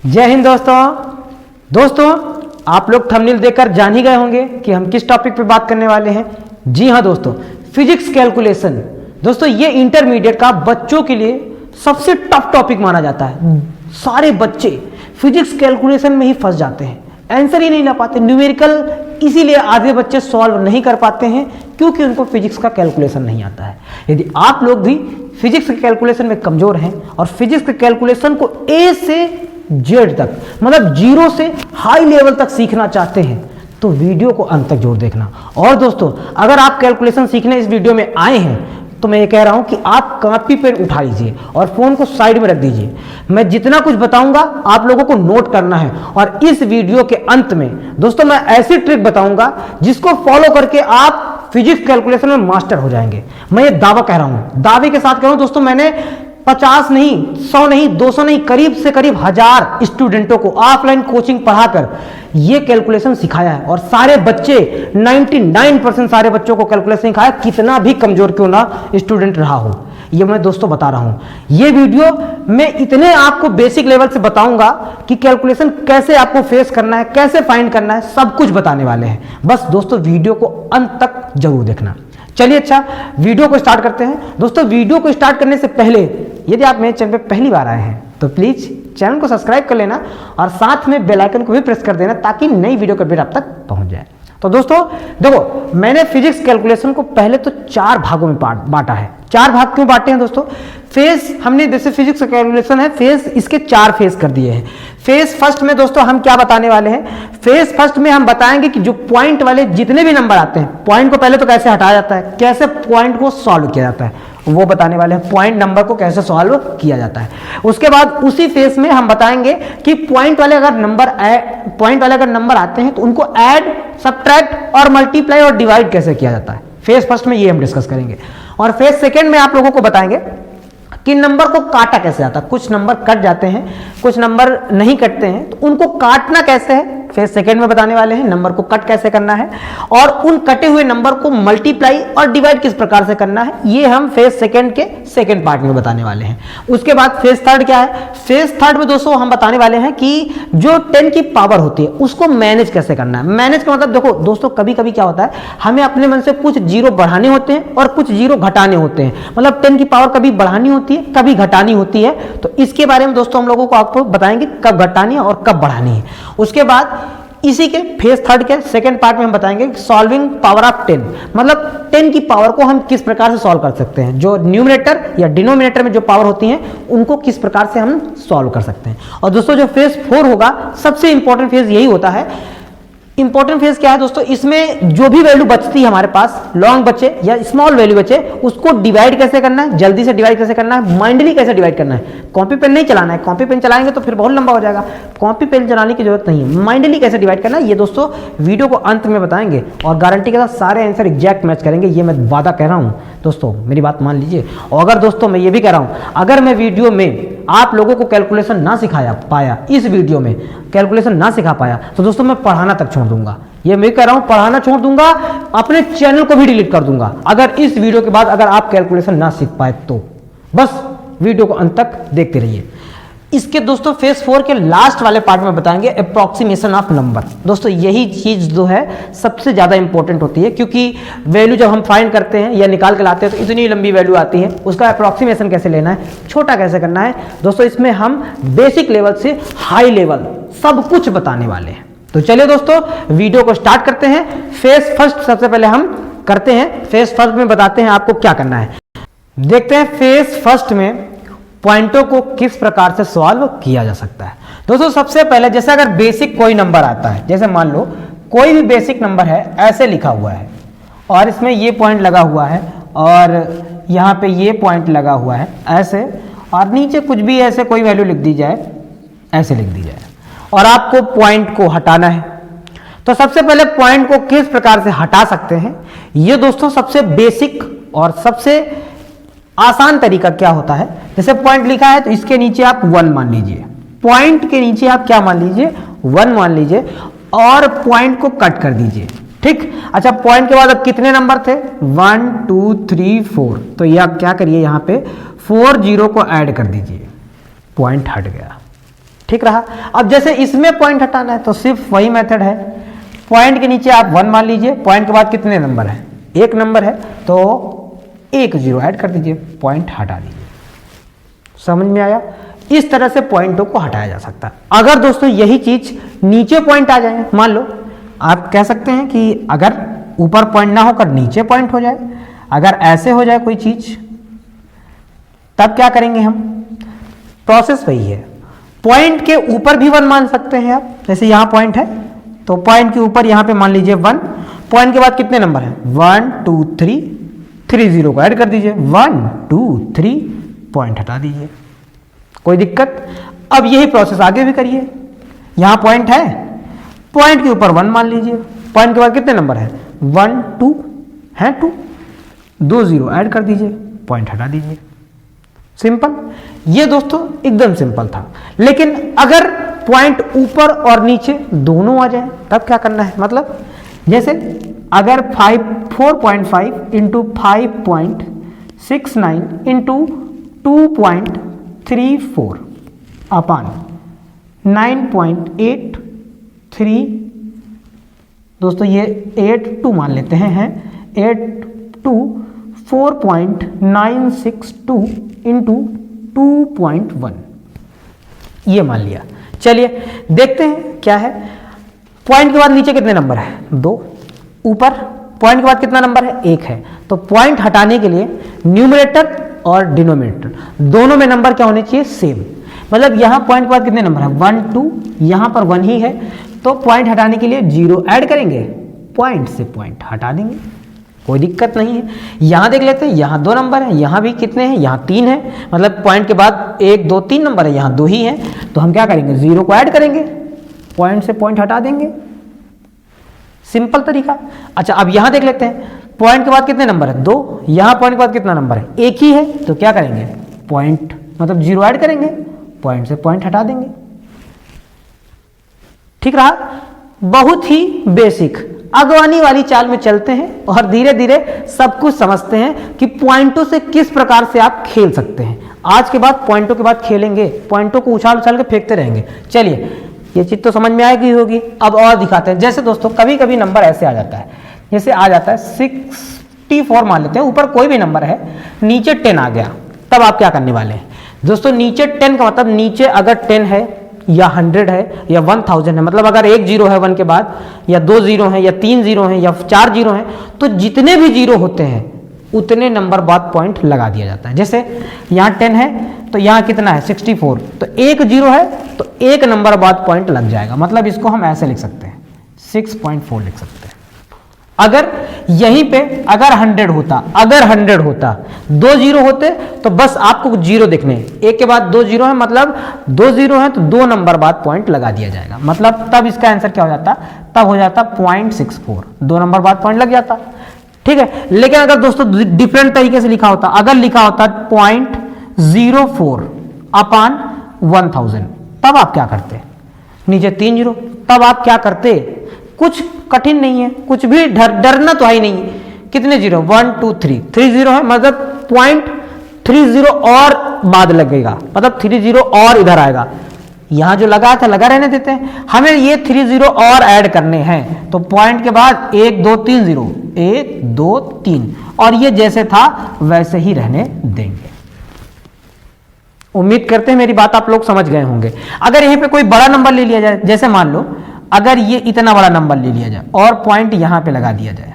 जय हिंद दोस्तों आप लोग थंबनेल देखकर जान ही गए होंगे कि हम किस टॉपिक पे बात करने वाले हैं। जी हाँ दोस्तों, फिजिक्स कैलकुलेशन। दोस्तों ये इंटरमीडिएट का बच्चों के लिए सबसे टफ टॉपिक माना जाता है। सारे बच्चे फिजिक्स कैलकुलेशन में ही फंस जाते हैं, आंसर ही नहीं ला पाते। न्यूमेरिकल इसीलिए आधे बच्चे सॉल्व नहीं कर पाते हैं क्योंकि उनको फिजिक्स का कैलकुलेशन नहीं आता है। यदि आप लोग भी फिजिक्स के कैलकुलेशन में कमजोर हैं और फिजिक्स के कैलकुलेशन को ए से जेड तक मतलब जीरो से हाई लेवल तक सीखना चाहते हैं तो वीडियो को अंत तक जरूर देखना। और दोस्तों अगर आप कैलकुलेशन सीखने इस वीडियो में आए हैं तो मैं ये कह रहा हूं कि आप कॉपी पेन उठा लीजिए और फोन को साइड में रख दीजिए। मैं जितना कुछ बताऊंगा आप लोगों को नोट करना है और इस वीडियो के अंत में दोस्तों मैं ऐसी ट्रिक बताऊंगा जिसको फॉलो करके आप फिजिक्स कैलकुलेशन में मास्टर हो जाएंगे। मैं ये दावा कह रहा हूं, दावे के साथ कह रहा हूं दोस्तों। मैंने 50 नहीं, 100 नहीं, 200 नहीं, करीब से करीब 1000 स्टूडेंटों को ऑफलाइन कोचिंग पढ़ाकर ये कैलकुलेशन सिखाया है और सारे बच्चे 99% सारे बच्चों को कैलकुलेशन सिखाया, कितना भी कमजोर क्यों ना स्टूडेंट रहा हो। ये मैं दोस्तों बता रहा हूं। ये वीडियो में इतने आपको बेसिक लेवल से बताऊंगा कि कैलकुलेशन कैसे आपको फेस करना है, कैसे फाइंड करना है, सब कुछ बताने वाले हैं। बस दोस्तों वीडियो को अंत तक जरूर देखना। चलिए अच्छा वीडियो को स्टार्ट करते हैं। दोस्तों वीडियो को स्टार्ट करने से पहले यदि आप मेरे चैनल पे पहली बार आए हैं तो प्लीज चैनल को सब्सक्राइब कर लेना और साथ में बेल आइकन को भी प्रेस कर देना ताकि नई वीडियो का अपडेट आप तक पहुंच जाए। तो दोस्तों देखो, मैंने फिजिक्स कैलकुलेशन को पहले तो 4 भागों में बांटा है। 4 भाग क्यों बांटे हैं दोस्तों? फेज हमने जैसे फिजिक्स का कैलकुलेशन है, फेज इसके 4 फेज कर दिए हैं। फेज फर्स्ट में दोस्तों हम क्या बताने वाले हैं? फेज फर्स्ट में हम बताएंगे कि जो पॉइंट वाले जितने भी नंबर आते हैं, पॉइंट को पहले तो कैसे हटाया जाता है, कैसे पॉइंट को सॉल्व किया जाता है, वो बताने वाले हैं। पॉइंट नंबर को कैसे सॉल्व किया जाता है। उसके बाद उसी फेज में हम बताएंगे कि पॉइंट वाले अगर नंबर आते हैं तो उनको ऐड, सब्ट्रैक्ट और मल्टीप्लाई और डिवाइड कैसे किया जाता है। फेज फर्स्ट में ये हम डिस्कस करेंगे। और फेज सेकेंड में आप लोगों को बताएंगे कि नंबर को काटा कैसे जाता है। कुछ नंबर कट जाते हैं, कुछ नंबर नहीं कटते हैं, तो उनको काटना कैसे है फेज सेकेंड में बताने वाले हैं। नंबर को कट कैसे करना है और उन कटे हुए नंबर को मल्टीप्लाई और डिवाइड किस प्रकार से करना है, ये हम फेज सेकेंड के सेकेंड पार्ट में बताने वाले हैं। उसके बाद फेज थर्ड क्या है? फेज थर्ड में दोस्तों हम बताने वाले हैं कि जो 10 की पावर होती है उसको मैनेज कैसे करना है। मैनेज का मतलब देखो दोस्तों, कभी कभी क्या होता है, हमें अपने मन से कुछ जीरो बढ़ाने होते हैं और कुछ जीरो घटाने होते हैं। मतलब 10 की पावर कभी बढ़ानी होती है, कभी घटानी होती है। तो इसके बारे में दोस्तों हम लोगों को आपको बताएंगे कब घटानी है और कब बढ़ानी है। उसके बाद इसी के फेज थर्ड के सेकंड पार्ट में हम बताएंगे सॉल्विंग पावर ऑफ 10, मतलब 10 की पावर को हम किस प्रकार से सॉल्व कर सकते हैं। जो न्यूमरेटर या डिनोमिनेटर में जो पावर होती हैं उनको किस प्रकार से हम सॉल्व कर सकते हैं। और दोस्तों जो फेज 4 होगा, सबसे इंपॉर्टेंट फेज यही होता है। इंपॉर्टेंट फेज क्या है दोस्तों? इसमें जो भी वैल्यू बचती है हमारे पास, लॉन्ग बचे या स्मॉल वैल्यू बचे, उसको डिवाइड कैसे करना है, जल्दी से डिवाइड कैसे करना है, माइंडली कैसे डिवाइड करना है। कॉपी पेन नहीं चलाना है, कॉपी पेन चलाएंगे तो फिर बहुत लंबा हो जाएगा। कॉपी पेन चलाने की जरूरत नहीं है, माइंडली कैसे डिवाइड करना है ये दोस्तों वीडियो को अंत में बताएंगे और गारंटी के साथ सारे आंसर एग्जैक्ट मैच करेंगे। ये मैं वादा कह रहा हूं दोस्तों, मेरी बात मान लीजिए। और अगर दोस्तों मैं ये भी कह रहा हूं, अगर मैं वीडियो में आप लोगों को कैलकुलेशन ना सिखाया पाया, इस वीडियो में कैलकुलेशन ना सिखा पाया तो दोस्तों मैं पढ़ाना तक छोड़ दूंगा। ये मैं कह रहा हूं, पढ़ाना छोड़ दूंगा, अपने चैनल को भी डिलीट कर दूंगा अगर इस वीडियो के बाद अगर आप कैलकुलेशन ना सीख पाए तो। बस वीडियो को अंत तक देखते रहिए। इसके दोस्तों फेज 4 के लास्ट वाले पार्ट में बताएंगे अप्रोक्सीमेशन ऑफ नंबर। दोस्तों यही चीज जो है सबसे ज्यादा इंपॉर्टेंट होती है, क्योंकि वैल्यू जब हम फाइंड करते हैं या निकाल के लाते हैं तो इतनी लंबी वैल्यू आती है, उसका अप्रोक्सीमेशन कैसे लेना है, छोटा कैसे करना है। दोस्तों इसमें हम बेसिक लेवल से हाई लेवल सब कुछ बताने वाले हैं। तो चलिए दोस्तों वीडियो को स्टार्ट करते हैं। फेज फर्स्ट सबसे पहले हम करते हैं। फेज फर्स्ट में बताते हैं आपको क्या करना है। देखते हैं फेज फर्स्ट में पॉइंटों को किस प्रकार से सॉल्व किया जा सकता है। दोस्तों सबसे पहले जैसे अगर बेसिक कोई नंबर आता है, जैसे मान लो कोई भी बेसिक नंबर है, ऐसे लिखा हुआ है और इसमें ये पॉइंट लगा हुआ है और यहाँ पे ये पॉइंट लगा हुआ है ऐसे, और नीचे कुछ भी ऐसे कोई वैल्यू लिख दी जाए, ऐसे लिख दी जाए और आपको पॉइंट को हटाना है। तो सबसे पहले पॉइंट को किस प्रकार से हटा सकते हैं, ये दोस्तों सबसे बेसिक और सबसे आसान तरीका क्या होता है। जैसे पॉइंट लिखा है तो इसके नीचे आप 1 मान लीजिए, पॉइंट के नीचे आप क्या मान लीजिए, 1 मान लीजिए और पॉइंट को कट कर दीजिए। ठीक, अच्छा पॉइंट के बाद अब कितने नंबर थे, 1 2 3 4, तो ये आप क्या करिए, यहाँ पे 4 0 को ऐड कर दीजिए, पॉइंट हट गया। ठीक रहा। अब जैसे इसमें पॉइंट हटाना है तो सिर्फ वही मेथड है, पॉइंट के नीचे आप 1 मान लीजिए, पॉइंट के बाद कितने नंबर है, 1 नंबर है तो 1 0 ऐड कर दीजिए, पॉइंट हटा दीजिए। समझ में आया? इस तरह से पॉइंटों को हटाया जा सकता है। अगर दोस्तों यही चीज नीचे पॉइंट आ जाए, मान लो आप कह सकते हैं कि अगर ऊपर पॉइंट ना होकर नीचे पॉइंट हो जाए, अगर ऐसे हो जाए कोई चीज, तब क्या करेंगे हम? प्रोसेस वही है, पॉइंट के ऊपर भी 1 मान सकते हैं आप। जैसे यहां पॉइंट है तो पॉइंट के ऊपर यहां पे मान लीजिए 1, पॉइंट के बाद कितने नंबर है, 1 2 3, 3 0 को ऐड कर दीजिए, 1 2 3, पॉइंट हटा दीजिए, कोई दिक्कत? अब यही प्रोसेस आगे भी करिए। यहां पॉइंट है, पॉइंट के ऊपर 1 मान लीजिए, पॉइंट के बाद कितने नंबर है, 1 2 है, 2 0 ऐड कर दीजिए, पॉइंट हटा दीजिए। सिंपल। ये दोस्तों एकदम सिंपल था। लेकिन अगर पॉइंट ऊपर और नीचे दोनों आ जाए तब क्या करना है? मतलब जैसे अगर 4.5 इंटू 5.69 इंटू 2.34 अपान 9.83, दोस्तों ये 82 मान लेते हैं 82 4.962 इंटू 2.1, ये मान लिया। चलिए देखते हैं क्या है। पॉइंट के बाद नीचे कितने नंबर है, 2, ऊपर पॉइंट के बाद कितना नंबर है, 1 है। तो पॉइंट हटाने के लिए न्यूमरेटर और डिनोमिनेटर दोनों में नंबर क्या होने चाहिए, सेम। मतलब यहां पॉइंट के बाद कितने नंबर है, 1 2, यहां पर 1 ही है, तो पॉइंट हटाने के लिए 0 ऐड करेंगे, पॉइंट से पॉइंट हटा देंगे, कोई दिक्कत नहीं है। यहां देख लेते हैं, यहां 2 नंबर है, यहां भी कितने हैं, यहां 3 है, मतलब पॉइंट के बाद 1 2 3 नंबर है, यहां 2 ही है, तो हम क्या करेंगे, 0 को ऐड करेंगे, पॉइंट से पॉइंट हटा देंगे, सिंपल तरीका। अच्छा अब यहां देख लेते हैं, पॉइंट के बाद कितने नंबर है, 2, यहां पॉइंट के बाद कितना नंबर है, 1 ही है, तो क्या करेंगे, पॉइंट मतलब 0 ऐड करेंगे, पॉइंट से पॉइंट हटा देंगे। ठीक रहा। बहुत ही बेसिक अगवानी वाली चाल में चलते हैं और धीरे धीरे सब कुछ समझते हैं कि पॉइंटों से किस प्रकार से आप खेल सकते हैं। आज के बाद पॉइंटों के बाद खेलेंगे, पॉइंटों को उछाल उछाल के फेंकते रहेंगे। चलिए ये चीज तो समझ में आएगी होगी। अब और दिखाते हैं। जैसे दोस्तों कभी कभी नंबर ऐसे आ जाता है, जैसे आ जाता है 64 मान लेते हैं, ऊपर कोई भी नंबर है, नीचे 10 आ गया, तब आप क्या करने वाले हैं दोस्तों, नीचे 10 का मतलब नीचे अगर 10 है या 100 है या 1000 है, मतलब अगर 1 0 है 1 के बाद, या 2 0 है या 3 0 है या 4 0 है, तो जितने भी 0 होते हैं उतने नंबर बाद पॉइंट लगा दिया जाता है। जैसे यहाँ 10 है तो यहाँ कितना है 64, तो 1 0 है तो 1 नंबर बाद पॉइंट लग जाएगा। मतलब इसको हम ऐसे लिख सकते हैं, 6.4 लिख सकते हैं। अगर यहीं पे अगर 100 होता, अगर 100 होता, 2 0 होते तो बस आपको 0 दिखने, एक के बाद 2 0 है, मतलब 2 0 है तो 2 नंबर बाद पॉइंट लगा दिया जाएगा। मतलब तब इसका आंसर क्या हो जाता, तब हो जाता 0.64, 2 नंबर बाद पॉइंट लग जाता। ठीक है। लेकिन अगर दोस्तों डिफरेंट तरीके से लिखा होता, अगर लिखा होता 0.04 अपान 1000, तब आप क्या करते, नीचे 3 0, तब आप क्या करते, कुछ कठिन नहीं है, कुछ भी डरना तो है ही नहीं। कितने 0, 1 2 3, 3 0 है, मतलब 0.30 और बाद लगेगा, मतलब 3 0 और इधर आएगा। यहां जो लगा था लगा रहने देते हैं, हमें ये 3 0 और ऐड करने हैं, तो पॉइंट के बाद 1 2 3 0, 1 2 3, और ये जैसे था वैसे ही रहने देंगे। उम्मीद करते हैं मेरी बात आप लोग समझ गए होंगे। अगर यहीं पे कोई बड़ा नंबर ले लिया जाए, जैसे मान लो अगर ये इतना बड़ा नंबर ले लिया जाए और पॉइंट यहां पे लगा दिया जाए,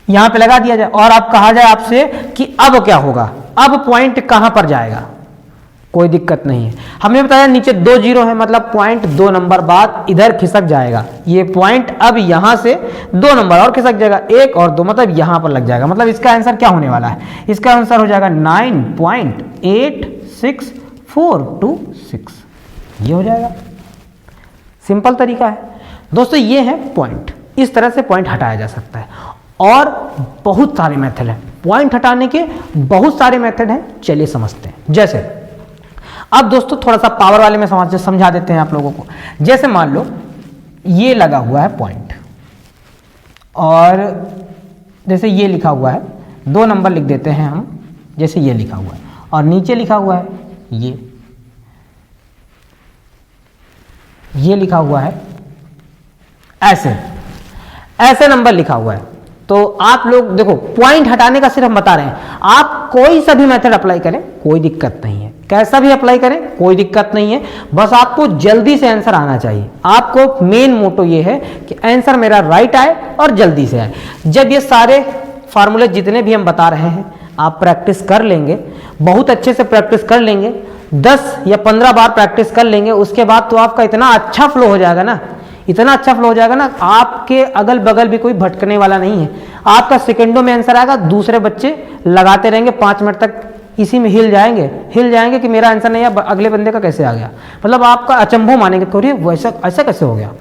यहां पे लगा दिया जाए, और आप कहा जाए आपसे कि अब क्या होगा, अब पॉइंट कहां पर जाएगा, कोई दिक्कत नहीं है। हमने बताया नीचे 2 0 है, मतलब पॉइंट 2 नंबर बाद इधर खिसक जाएगा। ये पॉइंट अब यहां से 2 नंबर और खिसक जाएगा, 1 और 2, मतलब यहां पर लग जाएगा। मतलब इसका आंसर क्या होने वाला है, इसका आंसर हो जाएगा 9.8642 ये हो जाएगा। सिंपल तरीका है दोस्तों, ये है पॉइंट। इस तरह से पॉइंट हटाया जा सकता है, और बहुत सारे मेथड हैं पॉइंट हटाने के, बहुत सारे मेथड हैं। चलिए समझते हैं। जैसे अब दोस्तों थोड़ा सा पावर वाले में समझा देते हैं आप लोगों को। जैसे मान लो ये लगा हुआ है पॉइंट, और जैसे ये लिखा हुआ है, 2 नंबर लिख देते हैं हम, जैसे ये लिखा हुआ है और नीचे लिखा हुआ है ये, ये लिखा हुआ है ऐसे, ऐसे नंबर लिखा हुआ है। तो आप लोग देखो, पॉइंट हटाने का सिर्फ हम बता रहे हैं, आप कोई सा भी मेथड अप्लाई करें कोई दिक्कत नहीं है, कैसा भी अप्लाई करें कोई दिक्कत नहीं है, बस आपको जल्दी से आंसर आना चाहिए। आपको मेन मोटो ये है कि आंसर मेरा राइट आए और जल्दी से आए। जब ये सारे फार्मूले जितने भी हम बता रहे हैं आप प्रैक्टिस कर लेंगे, बहुत अच्छे से प्रैक्टिस कर लेंगे, 10 या 15 बार प्रैक्टिस कर लेंगे, उसके बाद तो आपका इतना अच्छा फ्लो हो जाएगा ना, इतना अच्छा फ्लो हो जाएगा ना, आपके अगल बगल भी कोई भटकने वाला नहीं है। आपका सेकंडों में आंसर आएगा, दूसरे बच्चे लगाते रहेंगे 5 मिनट तक, इसी में हिल जाएंगे कि मेरा आंसर नहीं है, अगले बंदे का कैसे आ गया। मतलब आपका अचंभव मानेंगे, तो वैसा ऐसा कैसे हो गया।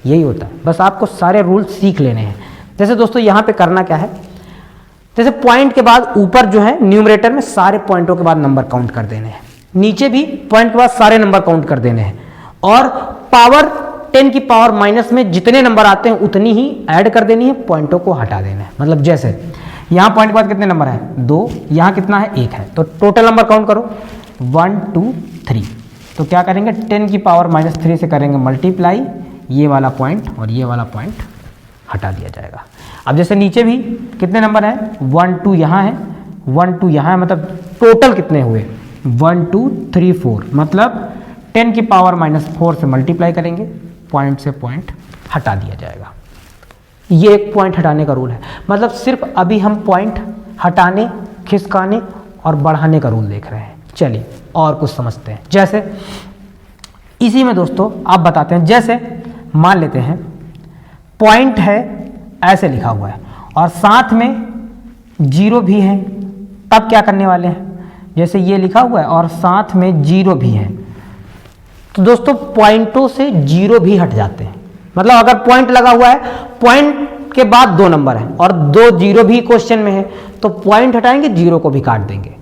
यही होता है, बस आपको सारे रूल सीख लेने हैं। जैसे दोस्तों यहाँ पे करना क्या है, जैसे पॉइंट के बाद ऊपर जो है न्यूमरेटर में सारे पॉइंटों के बाद नंबर काउंट कर देने हैं, नीचे भी पॉइंट के बाद सारे नंबर काउंट कर देने हैं, और पावर 10 की पावर माइनस में जितने नंबर आते हैं उतनी ही ऐड कर देनी है, पॉइंटों को हटा देना है। मतलब जैसे यहाँ पॉइंट के बाद कितने नंबर है 2, यहाँ कितना है 1 है, तो टोटल नंबर काउंट करो 1 2 3। तो क्या करेंगे 10 की पावर -3 से करेंगे मल्टीप्लाई, ये वाला पॉइंट और ये वाला पॉइंट हटा दिया जाएगा। अब जैसे नीचे भी कितने नंबर है 1 2 यहाँ है, 1 2 यहाँ है, मतलब टोटल कितने हुए 1 2 3 4, मतलब 10 की पावर -4 से मल्टीप्लाई करेंगे, पॉइंट से पॉइंट हटा दिया जाएगा। ये एक पॉइंट हटाने का रूल है। मतलब सिर्फ अभी हम पॉइंट हटाने, खिसकाने और बढ़ाने का रूल देख रहे हैं। चलिए और कुछ समझते हैं। जैसे इसी में दोस्तों आप बताते हैं, जैसे मान लेते हैं पॉइंट है ऐसे लिखा हुआ है और साथ में 0 भी है, तब क्या करने वाले हैं, जैसे ये लिखा हुआ है और साथ में 0 भी है, तो दोस्तों पॉइंटों से 0 भी हट जाते हैं। मतलब अगर पॉइंट लगा हुआ है, पॉइंट के बाद 2 नंबर है और 2 0 भी क्वेश्चन में है, तो पॉइंट हटाएंगे 0 को भी काट देंगे,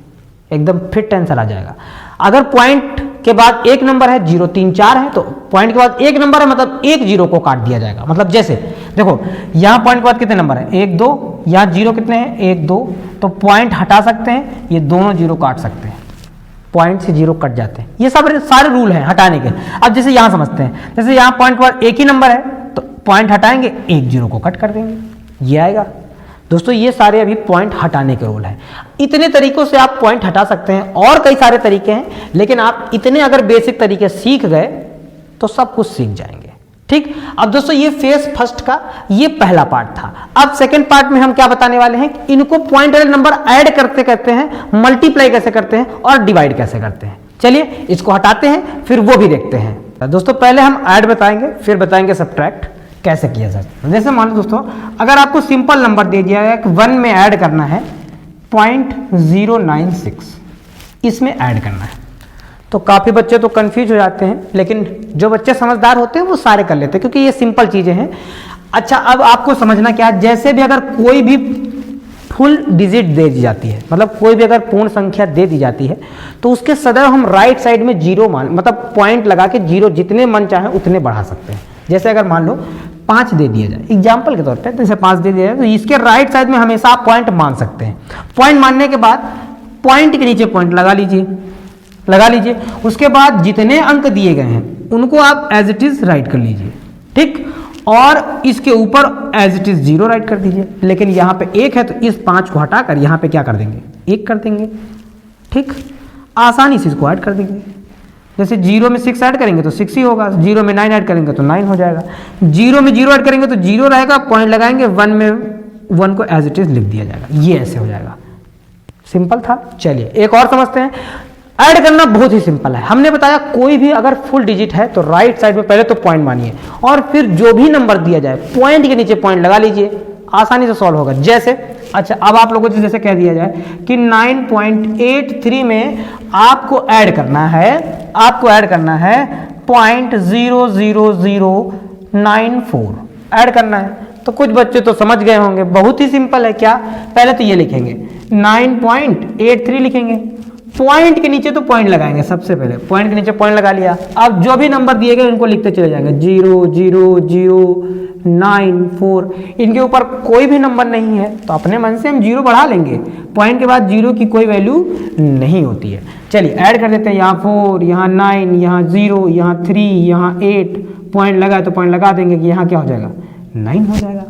एकदम फिट आंसर आ जाएगा। अगर पॉइंट के बाद 1 नंबर है, 0 3 4 है, तो पॉइंट के बाद 1 नंबर है, मतलब 1 0 को काट दिया जाएगा। मतलब जैसे देखो यहाँ पॉइंट के बाद कितने नंबर है 1 2, यहाँ 0 कितने हैं 1 2, तो पॉइंट हटा सकते हैं, ये दोनों 0 काट सकते हैं, पॉइंट से 0 कट जाते हैं। ये सब सारे रूल हैं हटाने के। अब जैसे यहाँ समझते हैं, जैसे यहाँ पॉइंट पर 1 ही नंबर है, तो पॉइंट हटाएंगे 1 0 को कट कर देंगे, ये आएगा। दोस्तों ये सारे अभी पॉइंट हटाने के रूल हैं। इतने तरीकों से आप पॉइंट हटा सकते हैं, और कई सारे तरीके हैं, लेकिन आप इतने अगर बेसिक तरीके सीख गए तो सब कुछ सीख जाएंगे। ठीक, अब दोस्तों ये फेज फर्स्ट का ये पहला पार्ट था। अब सेकंड पार्ट में हम क्या बताने वाले हैं, इनको पॉइंट वाले नंबर ऐड करते करते हैं, मल्टीप्लाई कैसे करते हैं और डिवाइड कैसे करते हैं। चलिए इसको हटाते हैं, फिर वो भी देखते हैं। दोस्तों पहले हम ऐड बताएंगे, फिर बताएंगे सब्ट्रैक्ट कैसे किया जाए। जैसे मान लो दोस्तों, अगर आपको सिंपल नंबर दे दिया है कि 1 में ऐड करना है 0.096, इसमें ऐड करना है, तो काफ़ी बच्चे तो कंफ्यूज हो जाते हैं, लेकिन जो बच्चे समझदार होते हैं वो सारे कर लेते हैं, क्योंकि ये सिंपल चीज़ें हैं। अच्छा, अब आपको समझना क्या है, जैसे भी अगर कोई भी फुल डिजिट दे दी जाती है, मतलब कोई भी अगर पूर्ण संख्या दे दी जाती है, तो उसके सदैव हम राइट साइड में 0 मान, मतलब पॉइंट लगा के 0 जितने मन चाहे उतने बढ़ा सकते हैं। जैसे अगर मान लो 5 दे दिया जाए एग्जाम्पल के तौर पे, जैसे 5 दे दिया जाए, तो इसके राइट साइड में हमेशा आप पॉइंट मान सकते हैं। पॉइंट मानने के बाद पॉइंट के नीचे पॉइंट लगा लीजिए, उसके बाद जितने अंक दिए गए हैं उनको आप एज इट इज राइट कर लीजिए। ठीक, और इसके ऊपर एज इट इज 0 राइट कर दीजिए। लेकिन यहाँ पे 1 है, तो इस 5 को हटाकर यहाँ पे क्या कर देंगे 1 कर देंगे। ठीक, आसानी से इसको ऐड कर देंगे। जैसे 0 में 6 ऐड करेंगे तो 6 ही होगा, 0 में 9 ऐड करेंगे तो 9 हो जाएगा, 0 में 0 ऐड करेंगे तो 0 रहेगा, पॉइंट लगाएंगे, 1 में 1 को एज इट इज लिख दिया जाएगा। ये ऐसे हो जाएगा। सिंपल था। चलिए एक और समझते हैं। ऐड करना बहुत ही सिंपल है। हमने बताया कोई भी अगर फुल डिजिट है तो राइट साइड में पहले तो पॉइंट मानिए, और फिर जो भी नंबर दिया जाए पॉइंट के नीचे पॉइंट लगा लीजिए, आसानी से सॉल्व होगा। जैसे अच्छा, अब आप लोगों को जैसे कह दिया जाए कि 9.83 में आपको ऐड करना है 0.00094 ऐड करना है। तो कुछ बच्चे तो समझ गए होंगे, बहुत ही सिंपल है। क्या, पहले तो ये लिखेंगे 9.83 लिखेंगे, पॉइंट के नीचे तो पॉइंट लगाएंगे, सबसे पहले पॉइंट के नीचे पॉइंट लगा लिया। अब जो भी नंबर दिए गए उनको लिखते चले जाएंगे 00094। इनके ऊपर कोई भी नंबर नहीं है तो अपने मन से हम 0 बढ़ा लेंगे, पॉइंट के बाद 0 की कोई वैल्यू नहीं होती है। चलिए ऐड कर देते हैं, यहाँ 4, यहाँ 9, यहाँ 0, यहाँ 3, यहाँ 8, पॉइंट लगा है तो पॉइंट लगा देंगे कि यहाँ क्या हो जाएगा 9 हो जाएगा।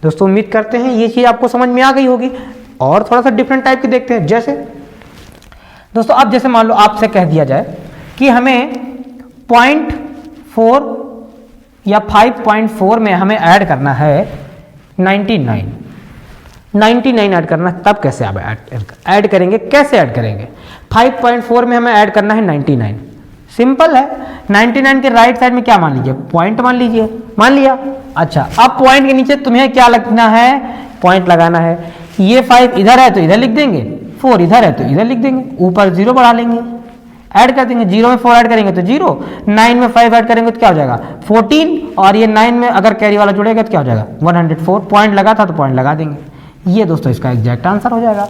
दोस्तों उम्मीद करते हैं ये चीज़ आपको समझ में आ गई होगी। और थोड़ा सा डिफरेंट टाइप की देखते हैं। जैसे दोस्तों अब जैसे मान लो आपसे कह दिया जाए कि हमें 0.4 या 5.4 में हमें ऐड करना है 99 ऐड करना है, तब कैसे आप ऐड करेंगे? कैसे ऐड करेंगे? 5.4 में हमें ऐड करना है 99। सिंपल है, 99 के राइट साइड में क्या मान लीजिए? पॉइंट मान लीजिए। मान लिया। अच्छा, अब पॉइंट के नीचे तुम्हें क्या लगना है? पॉइंट लगाना है। ये 5 इधर है तो इधर लिख देंगे, 4 इधर है तो इधर लिख देंगे, ऊपर 0 बढ़ा लेंगे, ऐड कर देंगे। 0 में 4 ऐड करेंगे तो 0, 9 में 5 ऐड करेंगे तो क्या हो जाएगा 14, और ये 9 में अगर कैरी वाला जुड़ेगा तो क्या हो जाएगा 104। पॉइंट लगा था तो पॉइंट लगा देंगे। ये दोस्तों इसका एग्जैक्ट आंसर हो जाएगा।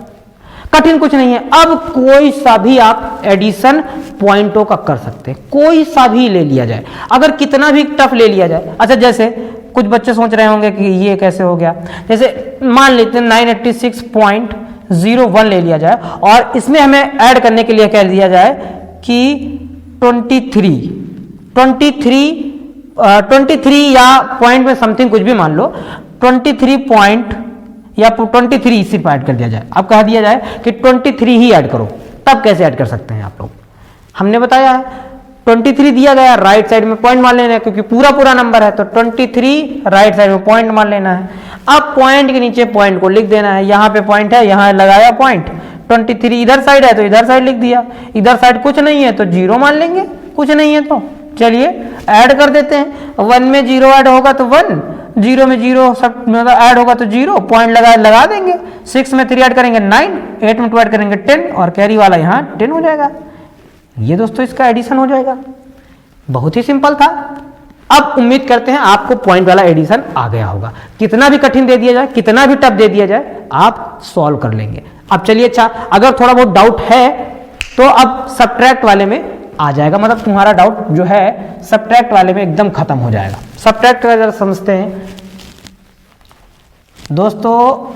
कठिन कुछ नहीं है। अब कोई सा भी आप एडिशन पॉइंटों का कर सकते हैं, कोई सा भी ले लिया जाए, अगर कितना भी टफ ले लिया जाए। अच्छा, जैसे कुछ बच्चे सोच रहे होंगे कि ये कैसे हो गया, जैसे मान लेते हैं 986.01 ले लिया जाए और इसमें हमें ऐड करने के लिए कह दिया जाए कि 23 या पॉइंट में समथिंग कुछ भी मान लो, 23 पॉइंट या 23 सिर्फ ऐड कर दिया जाए। अब कह दिया जाए कि 23 ही ऐड करो, तब कैसे ऐड कर सकते हैं आप लोग? हमने बताया है 23 दिया गया, राइट साइड में पॉइंट मान लेना है क्योंकि पूरा नंबर है, तो 23 राइट साइड में पॉइंट मान लेना है। अब पॉइंट के नीचे पॉइंट को लिख देना है। यहाँ पे पॉइंट है, यहाँ लगाया पॉइंट, 23 इधर साइड है तो इधर साइड लिख दिया, इधर साइड कुछ नहीं है तो 0 मान लेंगे, कुछ नहीं है तो चलिए ऐड कर देते हैं। 1 में 0 ऐड होगा तो 1, 0 में 0 सब मतलब ऐड होगा तो 0, पॉइंट लगा देंगे। 6 में 3 ऐड करेंगे 9, 8 में 2 ऐड करेंगे 10 और कैरी वाला यहाँ 10 हो जाएगा। ये दोस्तों इसका एडिशन हो जाएगा। बहुत ही सिंपल था। अब उम्मीद करते हैं आपको पॉइंट वाला एडिशन आ गया होगा। कितना भी कठिन दे दिया जाए, कितना भी टफ दे दिया जाए, आप सॉल्व कर लेंगे। अब चलिए, अच्छा अगर थोड़ा बहुत डाउट है तो अब सब्ट्रैक्ट वाले में आ जाएगा, मतलब तुम्हारा डाउट जो है सब्ट्रैक्ट वाले में एकदम खत्म हो जाएगा। सब्ट्रैक्ट का जरा समझते हैं दोस्तों।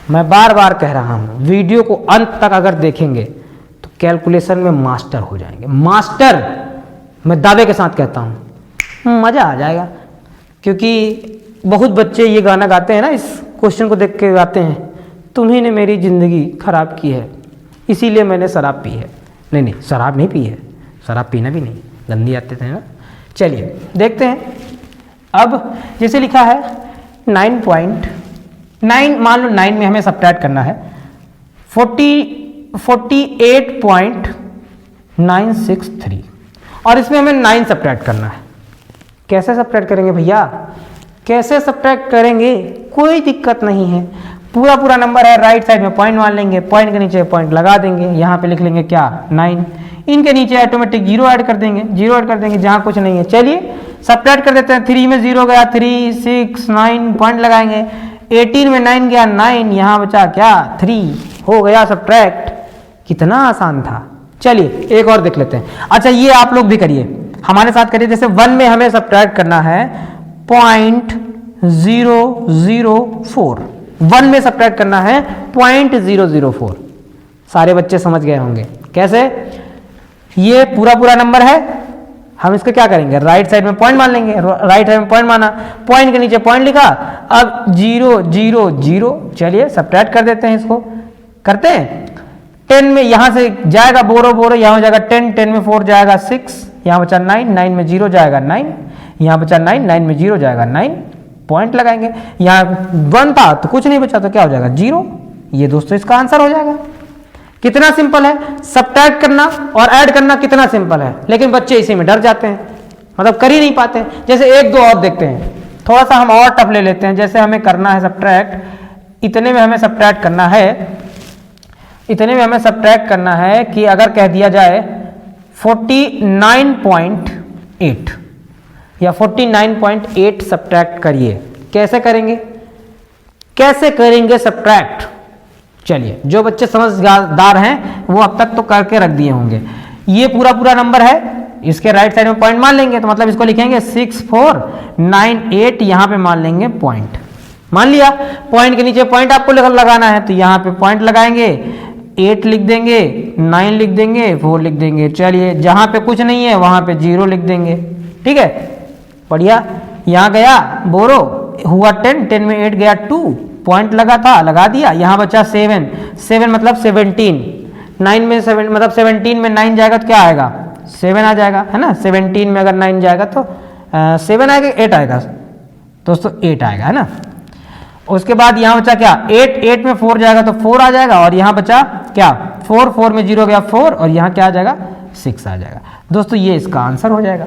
मैं बार बार कह रहा हूं, वीडियो को अंत तक अगर देखेंगे तो कैलकुलेशन में मास्टर हो जाएंगे। मास्टर, मैं दावे के साथ कहता हूं, मजा आ जाएगा। क्योंकि बहुत बच्चे ये गाना गाते हैं ना, इस क्वेश्चन को देख के गाते हैं, तुम्ही ने मेरी जिंदगी खराब की है इसीलिए मैंने शराब पी है। नहीं, शराब नहीं पी है, शराब पीना भी नहीं, गंदी आते थे ना। चलिए देखते हैं। अब जैसे लिखा है 9.9, मान लो 9 में हमें सब्ट्रैक्ट करना है 48.963 और इसमें हमें 9 सब्ट्रैक्ट करना है। कैसे सब्ट्रैक्ट करेंगे भैया? कैसे सब्ट्रैक्ट करेंगे? कोई दिक्कत नहीं है। पूरा नंबर है, राइट साइड में पॉइंट मान लेंगे, पॉइंट के नीचे पॉइंट लगा देंगे, यहाँ पे लिख लेंगे क्या 9, इनके नीचे ऑटोमेटिक 0 ऐड कर देंगे, 0 ऐड कर देंगे जहाँ कुछ नहीं है। चलिए सब्ट्रैक्ट कर देते हैं। 3 में 0 गया 3, 6, 9 पॉइंट लगाएंगे, 18 में 9 गया 9, यहाँ बचा क्या 3, हो गया सब्ट्रैक्ट। कितना आसान था। चलिए एक और देख लेते हैं। अच्छा ये आप लोग भी करिए, हमारे साथ करिए। जैसे 1 में हमें सब्ट्रैक्ट करना है 0.004, 1 में सब्ट्रैक्ट करना है 0.004। सारे बच्चे समझ गए होंगे कैसे। ये पूरा नंबर है, हम इसको क्या करेंगे, राइट साइड में पॉइंट मान लेंगे। राइट साइड में पॉइंट माना, पॉइंट के नीचे पॉइंट लिखा, अब 0 0 0। चलिए सब्ट्रैक्ट कर देते हैं, इसको करते हैं। 10 में यहां से जाएगा बोरो, यहां हो जाएगा 10, 10 में 4 जाएगा 6, यहां बचा 9, 9 में 0 जाएगा 9, यहां बचा 9, 9 में 0 जाएगा 9, पॉइंट लगाएंगे। यहां 1 था तो कुछ नहीं बचा तो क्या हो जाएगा 0। ये दोस्तों इसका आंसर हो जाएगा। कितना सिंपल है, सब्ट्रैक्ट करना और ऐड करना कितना सिंपल है, लेकिन बच्चे इसी में डर जाते हैं, मतलब कर ही नहीं पाते हैं। जैसे 1 2 और देखते हैं, थोड़ा सा हम और टफ ले लेते हैं। जैसे हमें करना है सब्ट्रैक्ट, इतने में हमें सब्ट्रैक्ट करना है, कि अगर कह दिया जाए 49.8 या 49.8 सब्ट्रैक्ट करिए। कैसे करेंगे सब्ट्रैक्ट? चलिए जो बच्चे समझदार हैं वो अब तक तो करके रख दिए होंगे। ये पूरा नंबर है, इसके राइट साइड में पॉइंट मान लेंगे, तो मतलब इसको लिखेंगे 6498, यहां पे मान लेंगे पॉइंट। मान लिया, पॉइंट के नीचे पॉइंट आपको लगाना है तो यहां पे पॉइंट लगाएंगे, 8 लिख देंगे, 9 लिख देंगे, 4 लिख देंगे। चलिए जहां पे कुछ नहीं है वहां पे 0 लिख देंगे, ठीक है, बढ़िया। यहाँ गया बोरो, हुआ 10, 10 में 8 गया 2, पॉइंट लगा था, लगा दिया। यहाँ बचा 7, 7 मतलब 17, 9 में 7 मतलब 17 में 9 जाएगा तो क्या आएगा, 7 आ जाएगा, है ना। 17 में अगर 9 जाएगा तो 7 आएगा, 8 आएगा दोस्तों, 8 आएगा, है ना। उसके बाद यहाँ बचा क्या, 8, 8 में 4 जाएगा तो 4 आ जाएगा, और यहाँ बचा क्या 4, 4 में 0 गया 4, और यहाँ क्या आ जाएगा 6 आ जाएगा। दोस्तों ये इसका आंसर हो जाएगा।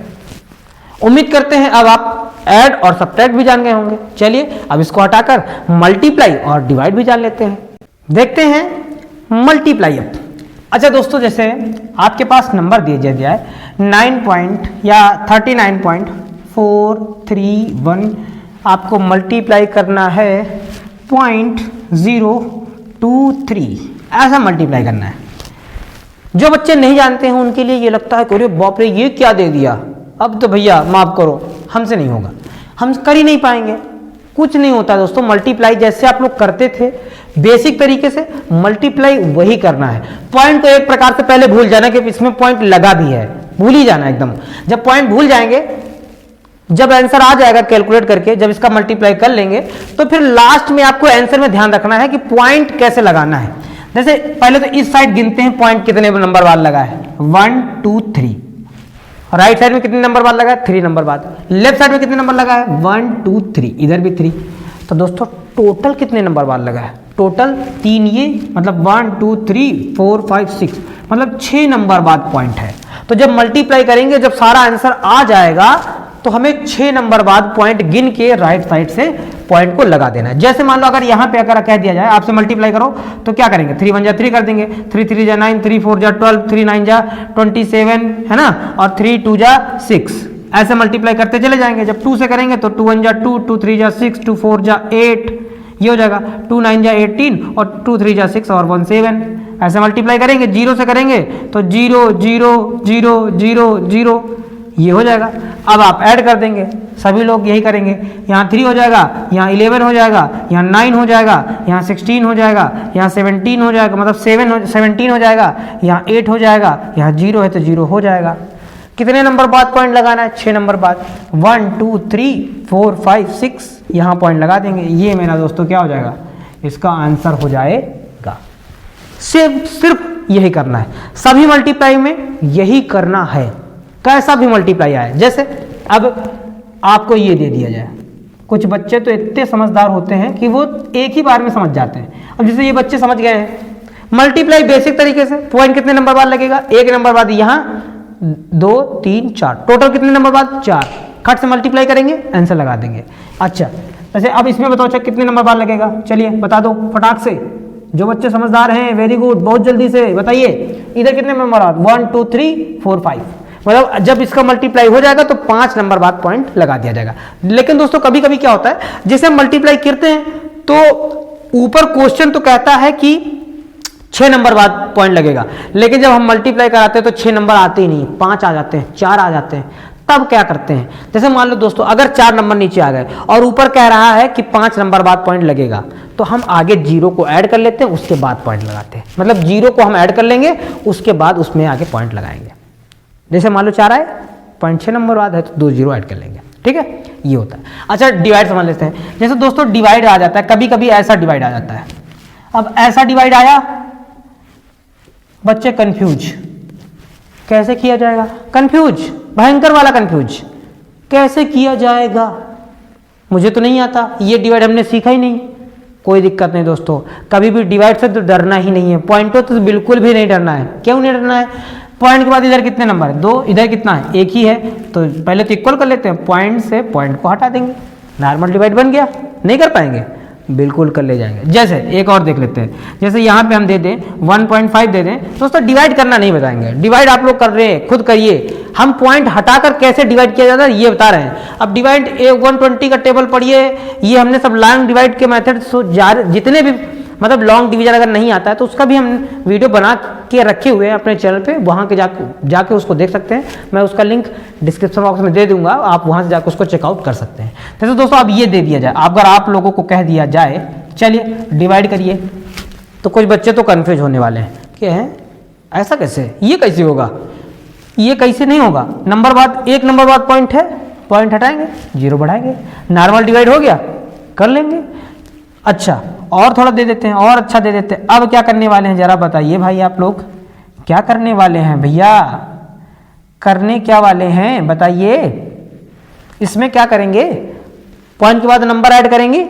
उम्मीद करते हैं अब आप ऐड और सब्ट्रैक्ट भी जान गए होंगे। चलिए अब इसको हटाकर मल्टीप्लाई और डिवाइड भी जान लेते हैं। देखते हैं मल्टीप्लाई अब। अच्छा दोस्तों, जैसे आपके पास नंबर दिया है 39.431, आपको मल्टीप्लाई करना है 0.023, ऐसा मल्टीप्लाई करना है। जो बच्चे नहीं जानते हैं उनके लिए ये लगता है कि अरे बाप रे ये क्या दे दिया, अब तो भैया माफ करो, हमसे नहीं होगा, हम कर ही नहीं पाएंगे। कुछ नहीं होता दोस्तों, मल्टीप्लाई जैसे आप लोग करते थे बेसिक तरीके से, मल्टीप्लाई वही करना है। पॉइंट को एक प्रकार से पहले भूल जाना कि इसमें पॉइंट लगा भी है, भूल ही जाना एकदम। जब पॉइंट भूल जाएंगे, जब आंसर आ जाएगा कैलकुलेट करके, जब इसका मल्टीप्लाई कर लेंगे, तो फिर लास्ट में आपको आंसर में ध्यान रखना है कि पॉइंट कैसे लगाना है। जैसे पहले तो इस साइड गिनते हैं पॉइंट कितने नंबर बाद लगा है, 1 2 3। राइट साइड में कितने नंबर बाद लगा है, 3 नंबर बाद। लेफ्ट साइड में कितने नंबर लगा है, 1 2 3, इधर भी 3। तो दोस्तों टोटल कितने नंबर बाद लगा है, टोटल 3, ये मतलब 1 2 3 4 5 6, मतलब 6 नंबर बाद पॉइंट है। तो जब मल्टीप्लाई करेंगे, जब सारा आंसर आ जाएगा, तो हमें 6 नंबर बाद पॉइंट गिन के राइट साइड से पॉइंट को लगा देना है। जैसे मान लो अगर यहाँ पे अगर कह दिया जाए आपसे मल्टीप्लाई करो, तो क्या करेंगे, 3 1 जा 3 कर देंगे, 3 3 जा 9, 3 4 जा 12, 3 9 जा 27, है ना, और 3 2 जा 6, ऐसे मल्टीप्लाई करते चले जाएंगे। जब 2 से करेंगे तो 2 1 जा 2, 2 3 जा 6, 2 4 जा 8, ये हो जाएगा 2 9 जा 18, और 2 3 जा 6 और 1 7, ऐसे मल्टीप्लाई करेंगे। 0 से करेंगे तो 0 0 0 0 0, ये हो जाएगा। अब आप ऐड कर देंगे, सभी लोग यही करेंगे। यहाँ 3 हो जाएगा, यहाँ 11 हो जाएगा, यहाँ 9 हो जाएगा, यहाँ 16 हो जाएगा, यहाँ 17 हो जाएगा, मतलब 17 हो जाएगा, यहाँ 8 हो जाएगा, यहाँ 0 है तो 0 हो जाएगा। कितने नंबर बाद पॉइंट लगाना है, 6 नंबर बाद। 1 2 3 4 5 6, यहाँ पॉइंट लगा देंगे। ये मेरा दोस्तों क्या हो जाएगा, इसका आंसर हो जाएगा। सिर्फ यही करना है, सभी मल्टीप्लाई में यही करना है, कैसा भी मल्टीप्लाई आए। जैसे अब आपको ये दे दिया जाए, कुछ बच्चे तो इतने समझदार होते हैं कि वो एक ही बार में समझ जाते हैं। अब जैसे ये बच्चे समझ गए हैं मल्टीप्लाई बेसिक तरीके से, पॉइंट कितने नंबर बाद लगेगा, 1 नंबर बाद, यहाँ 2 3 4, टोटल कितने नंबर बाद 4, खट से मल्टीप्लाई करेंगे, आंसर लगा देंगे। अच्छा वैसे अब इसमें बताओ अच्छा कितने नंबर बाद लगेगा, चलिए बता दो फटाक से। जो बच्चे समझदार हैं वेरी गुड, बहुत जल्दी से बताइए, इधर कितने नंबर बाद, 1 2 3 4 5, मतलब जब इसका मल्टीप्लाई हो जाएगा तो 5 नंबर बाद पॉइंट लगा दिया जाएगा। लेकिन दोस्तों कभी कभी क्या होता है, जैसे हम मल्टीप्लाई करते हैं तो ऊपर क्वेश्चन तो कहता है कि 6 नंबर बाद पॉइंट लगेगा, लेकिन जब हम मल्टीप्लाई कराते हैं तो 6 नंबर आते ही नहीं, 5 आ जाते हैं, 4 आ जाते हैं। तब क्या करते हैं, जैसे मान लो दोस्तों अगर 4 नंबर नीचे आ गए और ऊपर कह रहा है कि 5 नंबर बाद पॉइंट लगेगा, तो हम आगे 0 को ऐड कर लेते हैं, उसके बाद पॉइंट लगाते हैं। मतलब 0 को हम ऐड कर लेंगे, उसके बाद उसमें आगे पॉइंट लगाएंगे। जैसे मान लो 4 आए, पॉइंट 6 नंबर बाद है तो 2 0 ऐड कर लेंगे, ठीक है, ये होता है। अच्छा डिवाइड समझ लेते हैं। जैसे दोस्तों डिवाइड आ जाता है, कभी कभी ऐसा डिवाइड आ जाता है। अब ऐसा डिवाइड आया, बच्चे कंफ्यूज, कैसे किया जाएगा, कंफ्यूज, भयंकर वाला कंफ्यूज, कैसे किया जाएगा, मुझे तो नहीं आता, ये डिवाइड हमने सीखा ही नहीं। कोई दिक्कत नहीं दोस्तों, कभी भी डिवाइड से तो डरना ही नहीं है, पॉइंटों तो बिल्कुल भी नहीं डरना है। क्यों नहीं डरना है, पॉइंट के बाद इधर कितने नंबर है, 2, इधर कितना है, 1 ही है, तो पहले तो इक्वल कर लेते हैं, पॉइंट से पॉइंट को हटा देंगे, नॉर्मल डिवाइड बन गया। नहीं कर पाएंगे, बिल्कुल कर ले जाएंगे। जैसे एक और देख लेते हैं, जैसे यहाँ पे हम दे दें 1.5 दे दें, दोस्तों डिवाइड करना नहीं बताएंगे, डिवाइड आप लोग कर रहे हैं, खुद करिए। हम पॉइंट हटाकर कैसे डिवाइड किया जाता है ये बता रहे हैं। अब डिवाइड 120 का टेबल पढ़िए, ये हमने सब लॉन्ग डिवाइड के मेथड जितने भी मतलब लॉन्ग डिवीजन अगर नहीं आता है तो उसका भी हम वीडियो बना के रखे हुए हैं अपने चैनल पे, वहाँ के जाके उसको देख सकते हैं। मैं उसका लिंक डिस्क्रिप्शन बॉक्स में दे दूंगा, आप वहाँ से जाकर उसको चेकआउट कर सकते हैं। जैसे दोस्तों अब ये दे दिया जाए, अगर आप लोगों को कह दिया जाए चलिए डिवाइड करिए, तो कुछ बच्चे तो कन्फ्यूज होने वाले हैं कि हैं ऐसा कैसे, ये कैसे होगा, ये कैसे नहीं होगा, नंबर बाद एक नंबर बाद पॉइंट है, पॉइंट हटाएंगे, जीरो बढ़ाएंगे, नॉर्मल डिवाइड हो गया, कर लेंगे। अच्छा और थोड़ा दे देते हैं, और अच्छा दे देते हैं। अब क्या करने वाले हैं जरा बताइए भाई, आप लोग क्या करने वाले हैं भैया, करने क्या वाले हैं बताइए। इसमें क्या करेंगे, पॉइंट के बाद नंबर ऐड करेंगे,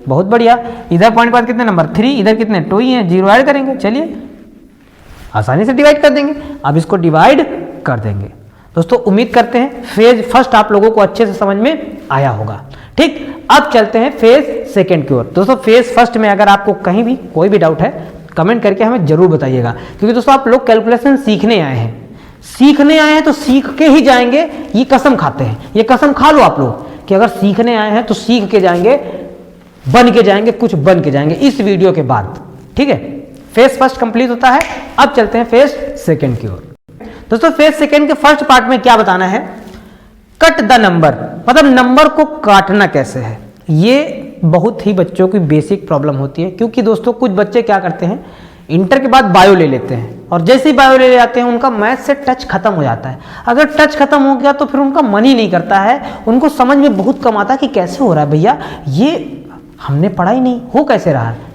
बहुत बढ़िया। इधर पॉइंट के बाद कितने नंबर 3, इधर कितने 2 ही हैं, जीरो ऐड करेंगे, चलिए आसानी से डिवाइड कर देंगे। अब इसको डिवाइड कर देंगे। दोस्तों उम्मीद करते हैं फेज फर्स्ट आप लोगों को अच्छे से समझ में आया होगा। ठीक, अब चलते हैं फेज सेकंड की ओर। दोस्तों फेज फर्स्ट में अगर आपको कहीं भी कोई भी डाउट है कमेंट करके हमें जरूर बताइएगा, क्योंकि दोस्तों आप लोग कैलकुलेशन सीखने आए हैं, सीखने आए हैं तो सीख के ही जाएंगे, ये कसम खाते हैं, ये कसम खा लो आप लोग कि अगर सीखने आए हैं तो सीख के जाएंगे, बन के जाएंगे, कुछ बन के जाएंगे इस वीडियो के बाद। ठीक है, फेज फर्स्ट कंप्लीट होता है, अब चलते हैं फेज सेकंड की ओर। दोस्तों फेज सेकंड के फर्स्ट पार्ट में क्या बताना है, कट द नंबर, मतलब नंबर को काटना कैसे है। ये बहुत ही बच्चों की बेसिक प्रॉब्लम होती है, क्योंकि दोस्तों कुछ बच्चे क्या करते हैं, इंटर के बाद बायो ले लेते हैं, और जैसे ही बायो ले जाते हैं उनका मैथ से टच खत्म हो जाता है। अगर टच खत्म हो गया तो फिर उनका मन ही नहीं करता है, उनको समझ में बहुत कम आता है कि कैसे हो रहा है भैया, ये हमने पढ़ा ही नहीं, हो कैसे रहा है,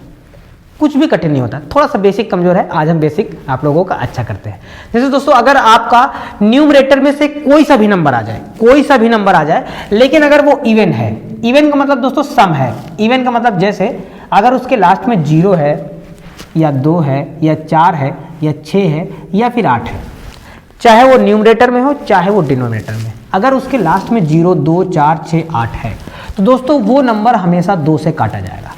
कुछ भी कठिन नहीं होता, थोड़ा सा बेसिक कमजोर है। आज हम बेसिक आप लोगों का अच्छा करते हैं। जैसे दोस्तों अगर आपका न्यूमरेटर में से कोई सा भी नंबर आ जाए, कोई सा भी नंबर आ जाए, लेकिन अगर वो इवन है, इवन का मतलब दोस्तों सम है, इवन का मतलब जैसे अगर उसके लास्ट में 0 है या 2 है या 4 है या 6 है या फिर 8 है, चाहे वो न्यूमरेटर में हो चाहे वो डिनोमिनेटर में, अगर उसके लास्ट में 0, 2, 4, 6, 8 है तो दोस्तों वो नंबर हमेशा 2 से काटा जाएगा,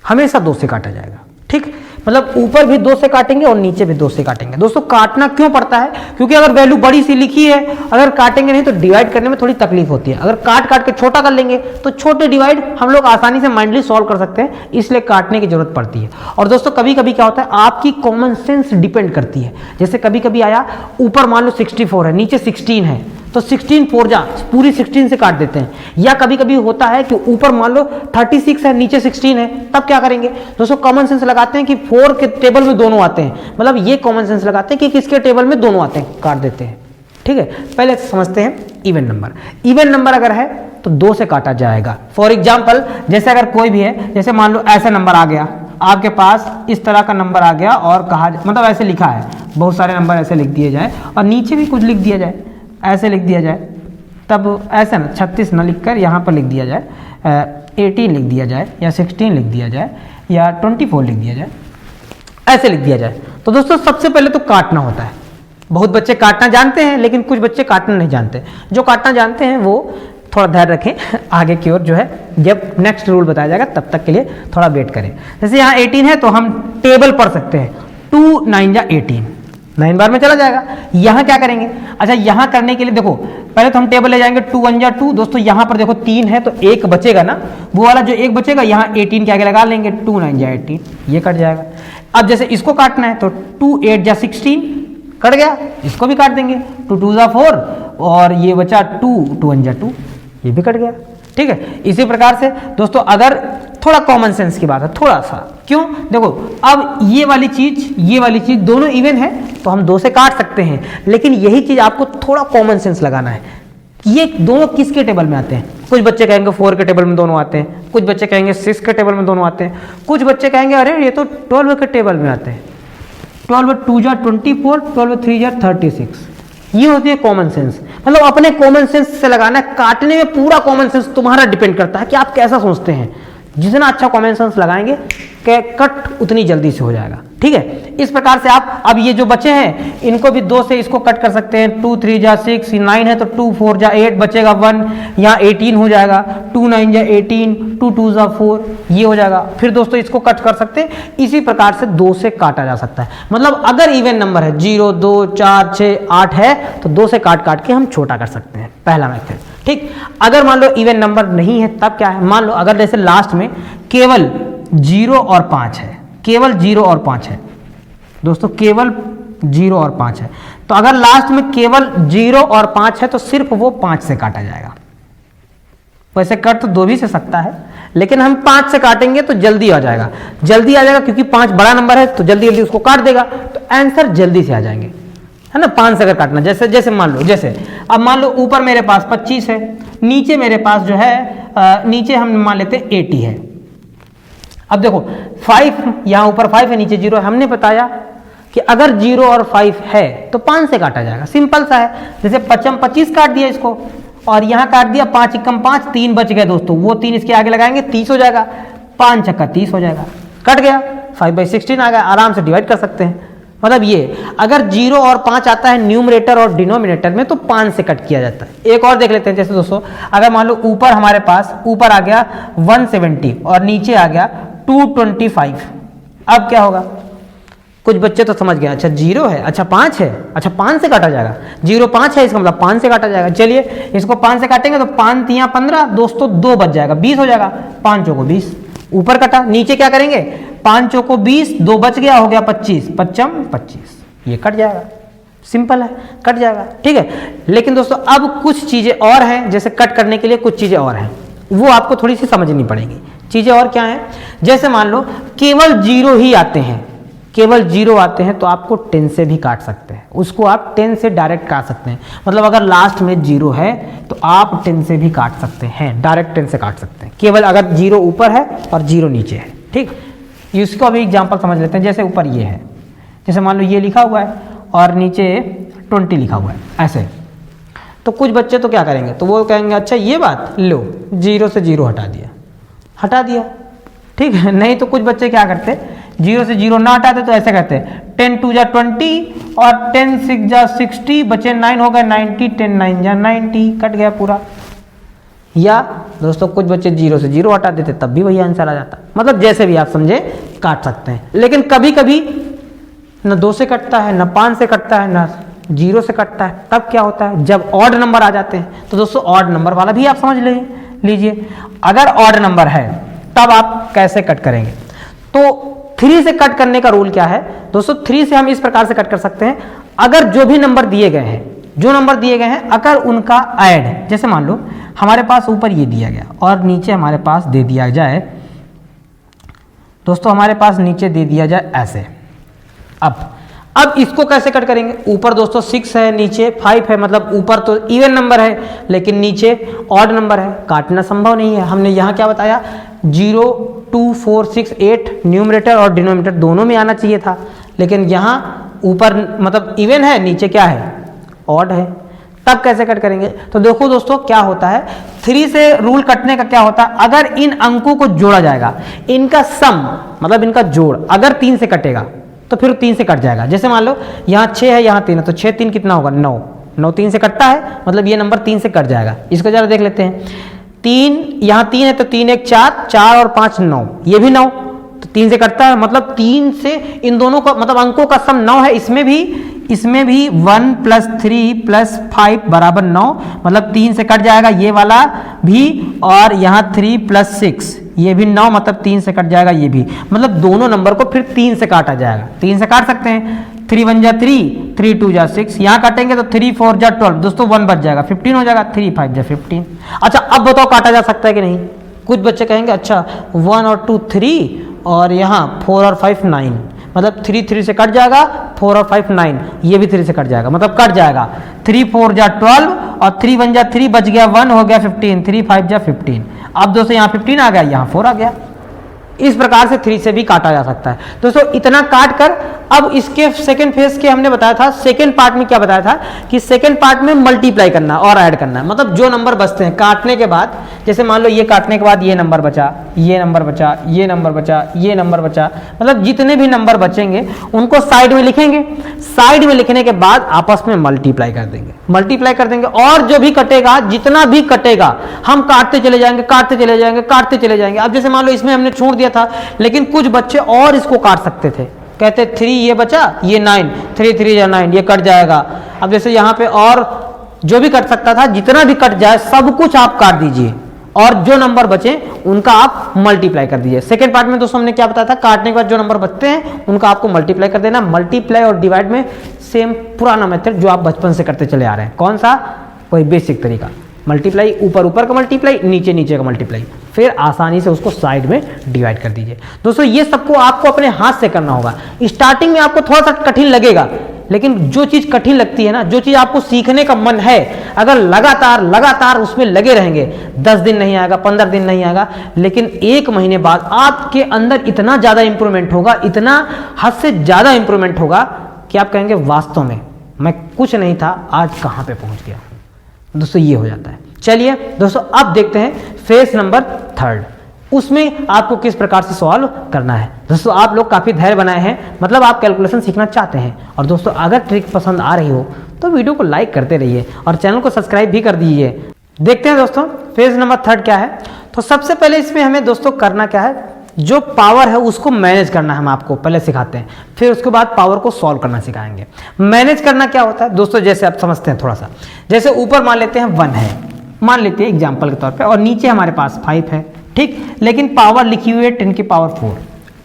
हमेशा 2 से काटा जाएगा। ठीक, मतलब ऊपर भी 2 से काटेंगे और नीचे भी 2 से काटेंगे। दोस्तों काटना क्यों पड़ता है, क्योंकि अगर वैल्यू बड़ी सी लिखी है, अगर काटेंगे नहीं तो डिवाइड करने में थोड़ी तकलीफ होती है। अगर काट काट के छोटा कर लेंगे तो छोटे डिवाइड हम लोग आसानी से माइंडली सॉल्व कर सकते हैं, इसलिए काटने की जरूरत पड़ती है। और दोस्तों कभी कभी क्या होता है, आपकी कॉमन सेंस डिपेंड करती है। जैसे कभी कभी आया ऊपर मान लो 64 है, नीचे 16 है, तो 16 4 जा पूरी 16 से काट देते हैं। या कभी कभी होता है कि ऊपर मान लो 36 है, नीचे 16 है, तब क्या करेंगे दोस्तों, कॉमन सेंस लगाते हैं कि 4 के टेबल में दोनों आते हैं, मतलब ये कॉमन सेंस लगाते हैं कि किसके टेबल में दोनों आते हैं, काट देते हैं। ठीक है, पहले समझते हैं इवन नंबर। इवन नंबर अगर है तो 2 से काटा जाएगा। फॉर एग्जाम्पल जैसे अगर कोई भी है, जैसे मान लो ऐसा नंबर आ गया आपके पास, इस तरह का नंबर आ गया और कहा मतलब ऐसे लिखा है, बहुत सारे नंबर ऐसे लिख दिए जाए और नीचे भी कुछ लिख दिया जाए, ऐसे लिख दिया जाए, तब ऐसे ना 36 ना लिखकर यहाँ पर लिख दिया जाए 18 लिख दिया जाए या 16 लिख दिया जाए या 24 लिख दिया जाए, ऐसे लिख दिया जाए। तो दोस्तों सबसे पहले तो काटना होता है। बहुत बच्चे काटना जानते हैं लेकिन कुछ बच्चे काटना नहीं जानते। जो काटना जानते हैं वो थोड़ा धैर्य रखें, आगे की ओर जो है जब नेक्स्ट रूल बताया जाएगा तब तक के लिए थोड़ा वेट करें। जैसे यहाँ 18 है तो हम टेबल पढ़ सकते हैं, 2 9 जा 18, 9 बार में चला जाएगा। यहाँ क्या करेंगे, अच्छा यहाँ करने के लिए देखो पहले तो हम टेबल ले जाएंगे, 2 1 जा 2। दोस्तों यहाँ पर देखो 3 है तो 1 बचेगा ना, वो वाला जो 1 बचेगा यहाँ 18 के आगे लगा लेंगे, 2 9 जा 18, ये कट जाएगा। अब जैसे इसको काटना है तो 2 8 जा 16 कट गया, इसको भी काट देंगे, 2 2 जा 4 और ये बचा 2 2 1 जा 2, ये भी कट गया। ठीक है, इसी प्रकार से दोस्तों अगर थोड़ा कॉमन सेंस की बात है, थोड़ा सा क्यों, देखो अब ये वाली चीज दोनों इवन है तो हम 2 से काट सकते हैं, लेकिन यही चीज आपको थोड़ा कॉमन सेंस लगाना है। ये दोनों किसके टेबल में आते हैं, कुछ बच्चे कहेंगे 4 के टेबल में दोनों आते हैं, कुछ बच्चे कहेंगे 6 के टेबल में दोनों आते हैं, कुछ बच्चे कहेंगे अरे ये तो 12 के टेबल में आते हैं, 12 2 जा 24, 12 3 जा 36। ये होती है कॉमन सेंस, मतलब अपने कॉमन सेंस से लगाना है। काटने में पूरा कॉमन सेंस तुम्हारा डिपेंड करता है कि आप कैसा सोचते हैं। जितना अच्छा कॉमन सेंस लगाएंगे कट उतनी जल्दी से हो जाएगा। ठीक है, इस प्रकार से आप अब ये जो बचे हैं इनको भी 2 से इसको कट कर सकते हैं, 2 3 जा 6, 9 है तो 2 4 जा 8 बचेगा 1, यहाँ 18 हो जाएगा, 2 9 जा 18, 2 2 जा 4, ये हो जाएगा। फिर दोस्तों इसको कट कर सकते हैं, इसी प्रकार से 2 से काटा जा सकता है। मतलब अगर इवन नंबर है 0 2 4 6 8 है तो 2 से काट काट के हम छोटा कर सकते हैं, पहला मेथड। ठीक, अगर मान लो इवन नंबर नहीं है तब क्या है, मान लो अगर जैसे लास्ट में केवल 0 और 5 है, केवल 0 और 5 है दोस्तों, केवल 0 और 5 है, तो अगर लास्ट में केवल 0 और 5 है तो सिर्फ वो 5 से काटा जाएगा। वैसे कट तो 2 भी से सकता है, लेकिन हम 5 से काटेंगे तो जल्दी आ जाएगा, जल्दी आ जाएगा क्योंकि 5 बड़ा नंबर है तो जल्दी जल्दी उसको काट देगा, तो आंसर जल्दी से आ जाएंगे। है ना, 5 से अगर काटना, जैसे जैसे मान लो, जैसे अब मान लो ऊपर मेरे पास 25 है, नीचे मेरे पास जो है नीचे हम मान लेते हैं 80 है। अब देखो 5 यहाँ ऊपर 5 है, नीचे 0 है। हमने बताया कि अगर 0 और 5 है तो 5 से काटा जाएगा, सिंपल सा है। जैसे 25 काट दिया इसको और यहाँ काट दिया, 5 एकम 5, 3 बच गए दोस्तों, वो 3 इसके आगे लगाएंगे, 30 हो जाएगा, 5 छक्का 30 हो जाएगा, कट गया, 5/16 आ गया, आराम से डिवाइड कर सकते हैं। मतलब ये अगर 0 और 5 आता है न्यूमरेटर और डिनोमिनेटर में तो 5 से कट किया जाता है। एक और देख लेते हैं, जैसे दोस्तों अगर मान लो ऊपर हमारे पास ऊपर आ गया 170 और नीचे आ गया 225, अब क्या होगा? कुछ बच्चे तो समझ गए, अच्छा 0 है, अच्छा 5 है, अच्छा 5 से काटा जाएगा, 0 5 है, इसका मतलब 5 से काटा जाएगा। चलिए इसको 5 से काटेंगे तो 5 तियां 15 दोस्तों, 2 बच जाएगा, 20 हो जाएगा, 5 चौको 20, ऊपर कटा, नीचे क्या करेंगे, 5 चौको 20, 2 बच गया, हो गया 25, 55 25, ये कट जाएगा, सिंपल है, कट जाएगा, ठीक है। लेकिन दोस्तों अब कुछ चीजें और हैं, जैसे कट करने के लिए कुछ चीजें और हैं, वो आपको थोड़ी सी समझनी पड़ेगी। चीजें और क्या हैं, जैसे मान लो केवल 0 ही आते हैं, केवल 0 आते हैं तो आपको 10 से भी काट सकते हैं, उसको आप 10 से डायरेक्ट काट सकते हैं। मतलब अगर लास्ट में 0 है तो आप 10 से भी काट सकते हैं, डायरेक्ट 10 से काट सकते हैं, केवल अगर 0 ऊपर है और 0 नीचे है, ठीक। इसको अभी एग्जांपल समझ लेते हैं। जैसे ऊपर ये है, जैसे मान लो ये लिखा हुआ है और नीचे 20 लिखा हुआ है, ऐसे, तो कुछ बच्चे तो क्या करेंगे, तो वो कहेंगे अच्छा ये बात लो, 0 से 0 हटा दिया, ठीक है। नहीं तो कुछ बच्चे क्या करते, 0 से 0 ना हटाते तो ऐसे करते, 10 2 जा 20 और 10 6 जा 60, बचे 9 हो गए 90, 10 9 जा 90, कट गया पूरा। या दोस्तों कुछ बच्चे 0 से 0 हटा देते, तब भी वही आंसर आ जाता। मतलब जैसे भी आप समझे काट सकते हैं। लेकिन कभी कभी न 2 से कटता है, न 5 से कटता है, न 0 से कटता है। तब क्या होता है, जब ऑड नंबर आ जाते हैं तो दोस्तों ऑड नंबर वाला भी आप समझ लीजिए। अगर ऑड नंबर है तब आप कैसे कट करेंगे, तो 3 से कट करने का रूल क्या है दोस्तों, 3 से हम इस प्रकार से कट कर सकते हैं। अगर जो भी नंबर दिए गए हैं, अगर उनका ऐड, जैसे मान लो हमारे पास ऊपर ये दिया गया और नीचे हमारे पास दे दिया जाए, दोस्तों हमारे पास नीचे दे दिया जाए ऐसे। अब इसको कैसे कट करेंगे, ऊपर दोस्तों 6 है, नीचे 5 है, मतलब ऊपर तो इवन नंबर है लेकिन नीचे ऑड नंबर है, काटना संभव नहीं है। हमने यहाँ क्या बताया, 0 2 4 6 8 न्यूमरेटर और डिनोमिनेटर दोनों में आना चाहिए था, लेकिन यहाँ ऊपर मतलब इवन है, नीचे क्या है, ऑड है। तब कैसे कट करेंगे, तो देखो दोस्तों क्या होता है, 3 से रूल कटने का क्या होता है, अगर इन अंकों को जोड़ा जाएगा, इनका सम मतलब इनका जोड़ अगर 3 से कटेगा तो फिर 3 से कट जाएगा। जैसे मान लो यहाँ 6 है, यहाँ 3 है, तो 6 3 कितना होगा, 9 3 से कटता है, मतलब ये नंबर 3 से कट जाएगा। इसको जरा देख लेते हैं, 3 यहाँ 3 है तो 3 1 4, 4 और 5 9, ये भी 9, तो 3 से कटता है, मतलब 3 से इन दोनों का मतलब अंकों का सम 9 है। इसमें भी 1 + 3 + 5 = 9, मतलब 3 से कट जाएगा ये वाला भी, और यहाँ 3 + 6 ये भी 9, मतलब 3 से कट जाएगा ये भी, मतलब दोनों नंबर को फिर 3 से काटा जाएगा। 3 से काट सकते हैं, 3 1 जा 3, 3 2 जा 6, यहाँ काटेंगे तो 3 4 जा 12, दोस्तों 1 बच जाएगा, 15 हो जाएगा, 3 5 जा 15। अच्छा अब बताओ काटा जा सकता है कि नहीं। कुछ बच्चे कहेंगे अच्छा 1 और 2 3 और यहाँ 4 और 5 9, मतलब 3 3 से कट जाएगा, 4 और 5 9, ये भी 3 से कट जाएगा, मतलब कट जाएगा। 3 4 जा 12 और 3 1 जा 3, बच गया 1, हो गया 15, 3 5 जा 15। अब दोस्तों यहाँ 15 आ गया, यहाँ 4 आ गया। इस प्रकार से 3 से भी काटा जा सकता है। दोस्तों इतना काट कर अब इसके सेकंड फेज के हमने बताया था, सेकंड पार्ट में क्या बताया था कि सेकंड पार्ट में मल्टीप्लाई करना और ऐड करना है, मतलब जो नंबर बचते हैं काटने के बाद, जैसे मान लो ये काटने के बाद ये नंबर बचा, ये नंबर बचा, ये नंबर बचा, ये नंबर बचा, मतलब जितने भी नंबर बचेंगे उनको साइड में लिखेंगे। साइड में लिखने के बाद आपस में मल्टीप्लाई कर देंगे, और जो भी कटेगा, जितना भी कटेगा हम काटते चले जाएंगे। अब जैसे मान लो इसमें हमने छोड़ दिया था, लेकिन कुछ बच्चे और इसको काट सकते थे, कहते 3 ये बचा, ये 9, 3 3 या 9, ये कट जाएगा। अब जैसे यहाँ पे और जो भी कट सकता था, जितना भी कट जाए सब कुछ आप काट दीजिए, और जो नंबर बचे उनका आप मल्टीप्लाई कर दीजिए। सेकंड पार्ट में दोस्तों हमने क्या बताया था, काटने के बाद जो नंबर बचते हैं उनका आपको मल्टीप्लाई कर देना। मल्टीप्लाई और डिवाइड में सेम पुराना मेथड जो आप बचपन से करते चले आ रहे हैं, कौन सा, वही बेसिक तरीका, मल्टीप्लाई, ऊपर का मल्टीप्लाई, नीचे का मल्टीप्लाई, फिर आसानी से उसको साइड में डिवाइड कर दीजिए। दोस्तों ये सबको आपको अपने हाथ से करना होगा। स्टार्टिंग में आपको थोड़ा सा कठिन लगेगा, लेकिन जो चीज़ कठिन लगती है ना, जो चीज़ आपको सीखने का मन है, अगर लगातार लगातार उसमें लगे रहेंगे, 10 दिन नहीं आएगा, 15 दिन नहीं आएगा, लेकिन 1 महीने बाद आपके अंदर इतना ज़्यादा इंप्रूवमेंट होगा, इतना हद से ज़्यादा इंप्रूवमेंट होगा कि आप कहेंगे वास्तव में मैं कुछ नहीं था, आज कहाँ पे पहुँच गया। दोस्तों ये हो जाता है। चलिए दोस्तों अब देखते हैं फेज नंबर 3, उसमें आपको किस प्रकार से सॉल्व करना है। दोस्तों आप लोग काफ़ी धैर्य बनाए हैं, मतलब आप कैलकुलेशन सीखना चाहते हैं। और दोस्तों अगर ट्रिक पसंद आ रही हो तो वीडियो को लाइक करते रहिए और चैनल को सब्सक्राइब भी कर दीजिए। देखते हैं दोस्तों फेज नंबर 3 क्या है। तो सबसे पहले इसमें हमें दोस्तों करना क्या है, जो पावर है उसको मैनेज करना हम आपको पहले सिखाते हैं, फिर उसके बाद पावर को सॉल्व करना सिखाएंगे। मैनेज करना क्या होता है दोस्तों, जैसे आप समझते हैं थोड़ा सा, जैसे ऊपर मान लेते हैं 1 है, मान लेते हैं एग्जाम्पल के तौर पे, और नीचे हमारे पास 5 है, ठीक, लेकिन पावर लिखी हुई है 10 की पावर 4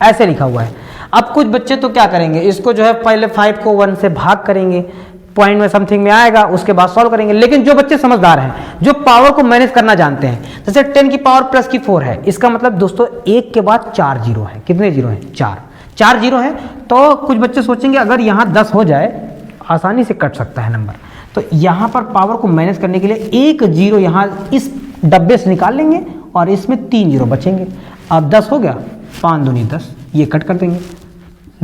ऐसे लिखा हुआ है। अब कुछ बच्चे तो क्या करेंगे, इसको जो है पहले 5 को 1 से भाग करेंगे, पॉइंट में समथिंग में आएगा, उसके बाद सॉल्व करेंगे। लेकिन जो बच्चे समझदार हैं, जो पावर को मैनेज करना जानते हैं, जैसे 10 की पावर प्लस की 4 है, इसका मतलब दोस्तों 1 के बाद 4 जीरो है। कितने जीरो हैं? 4 जीरो है। तो कुछ बच्चे सोचेंगे अगर यहाँ 10 हो जाए आसानी से कट सकता है नंबर, तो यहाँ पर पावर को मैनेज करने के लिए 1 जीरो यहाँ इस डब्बे से निकाल लेंगे और इसमें 3 जीरो बचेंगे। अब 10 हो गया, 5 दूनी 10, ये कट कर देंगे,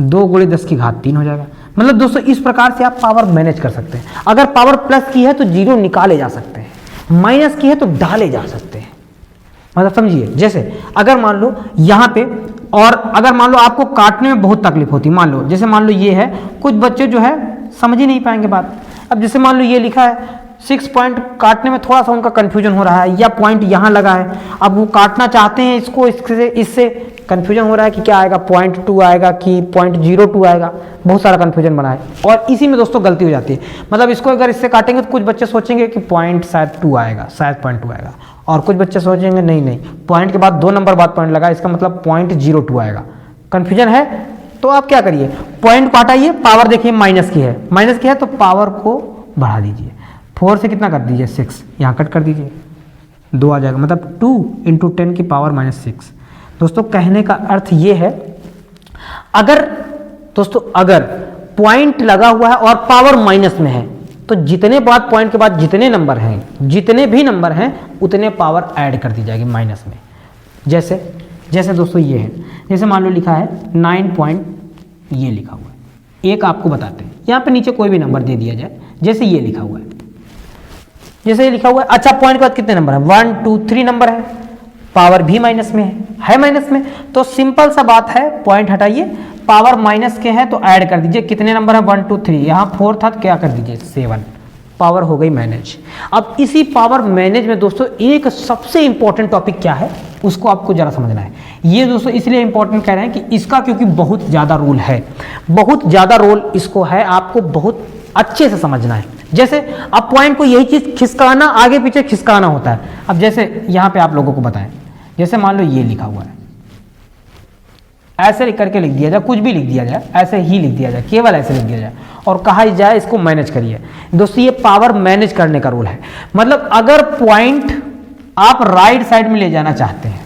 2 गुणे 10 की घात 3 हो जाएगा। मतलब दोस्तों इस प्रकार से आप पावर मैनेज कर सकते हैं। अगर पावर प्लस की है तो जीरो निकाले जा सकते हैं, माइनस की है तो डाले जा सकते हैं। मतलब समझिए, जैसे अगर मान लो यहाँ पे, और अगर मान लो आपको काटने में बहुत तकलीफ होती, मान लो जैसे मान लो ये है, कुछ बच्चे जो है समझ ही नहीं पाएंगे बात। अब जैसे मान लो ये लिखा है 6 पॉइंट, काटने में थोड़ा सा उनका कंफ्यूजन हो रहा है, या पॉइंट यहाँ लगा है, अब वो काटना चाहते हैं इसको, इससे कंफ्यूजन हो रहा है कि क्या आएगा, 0.2 आएगा कि 0.02 आएगा, बहुत सारा कंफ्यूजन बना है। और इसी में दोस्तों गलती हो जाती है। मतलब इसको अगर इससे काटेंगे तो कुछ बच्चे सोचेंगे कि पॉइंट शायद 2 आएगा, शायद 0.2 आएगा, और कुछ बच्चे सोचेंगे नहीं पॉइंट के बाद 2 नंबर बाद पॉइंट लगा, इसका मतलब 0.02 आएगा। कंफ्यूजन है तो आप क्या करिए, पॉइंट को हटाइए, पावर देखिए माइनस की है तो पावर को बढ़ा दीजिए, 4 से कितना कर दीजिए 6, यहाँ कट कर दीजिए, 2 आ जाएगा, मतलब 2 इंटू 10 की पावर -6। दोस्तों कहने का अर्थ ये है, अगर पॉइंट लगा हुआ है और पावर माइनस में है, तो जितने बाद पॉइंट के बाद जितने भी नंबर हैं उतने पावर ऐड कर दी जाएगी माइनस में। जैसे दोस्तों ये है, जैसे मान लो लिखा है 9 पॉइंट, ये लिखा हुआ है, एक आपको बताते हैं, यहाँ पे नीचे कोई भी नंबर दे दिया जाए, जैसे ये लिखा हुआ है, अच्छा पॉइंट के बाद कितने नंबर है, 1 2 3 नंबर है, पावर भी माइनस में है माइनस में, तो सिंपल सा बात है, पॉइंट हटाइए, पावर माइनस के हैं तो ऐड कर दीजिए, कितने नंबर है 1 2 3, यहाँ 4 था तो क्या कर दीजिए 7, पावर हो गई मैनेज। अब इसी पावर मैनेज में दोस्तों एक सबसे इंपॉर्टेंट टॉपिक क्या है, उसको आपको जरा समझना है। ये दोस्तों इसलिए इंपॉर्टेंट कह रहे हैं कि इसका क्योंकि बहुत ज़्यादा रोल है, बहुत ज़्यादा रोल इसको है, आपको बहुत अच्छे से समझना है। जैसे अब पॉइंट को यही चीज़ खिसकाना, आगे पीछे खिसकाना होता है। अब जैसे यहाँ पे आप लोगों को बताएं, जैसे मान लो ये लिखा हुआ है, ऐसे लिख करके लिख दिया जाए, कुछ भी लिख दिया जाए, ऐसे ही लिख दिया जाए, केवल ऐसे लिख दिया जाए और कहा जाए इसको मैनेज करिए। दोस्तों ये पावर मैनेज करने का रूल है। मतलब अगर पॉइंट आप राइट साइड में ले जाना चाहते हैं,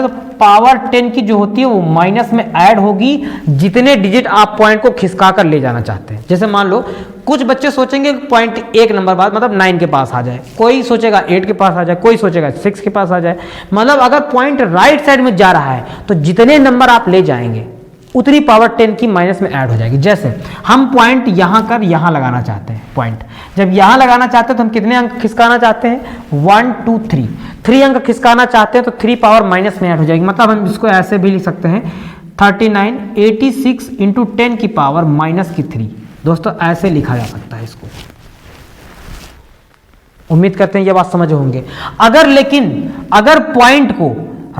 तो पावर 10 की जो होती है वो माइनस में ऐड होगी जितने डिजिट आप पॉइंट को खिसका कर ले जाना चाहते हैं। जैसे मान लो कुछ बच्चे सोचेंगे पॉइंट 1 नंबर बाद मतलब 9 के पास आ जाए, कोई सोचेगा 8 के पास आ जाए, कोई सोचेगा 6 के पास आ जाए। मतलब अगर पॉइंट राइट साइड में जा रहा है तो जितने नंबर आप ले जाएंगे उतनी पावर 10 की माइनस में ऐड हो जाएगी। जैसे हम पॉइंट यहाँ लगाना चाहते हैं, पॉइंट जब यहाँ लगाना चाहते हैं तो हम कितने अंक खिसकाना चाहते हैं 1 2 3 अंक खिसकाना चाहते हैं तो 3 पावर माइनस में ऐड हो जाएगी। मतलब हम इसको ऐसे भी लिख सकते हैं 39 86 इंटू 10 की पावर -3। दोस्तों ऐसे लिखा जा सकता है इसको। उम्मीद करते हैं ये बात समझ होंगे। अगर पॉइंट को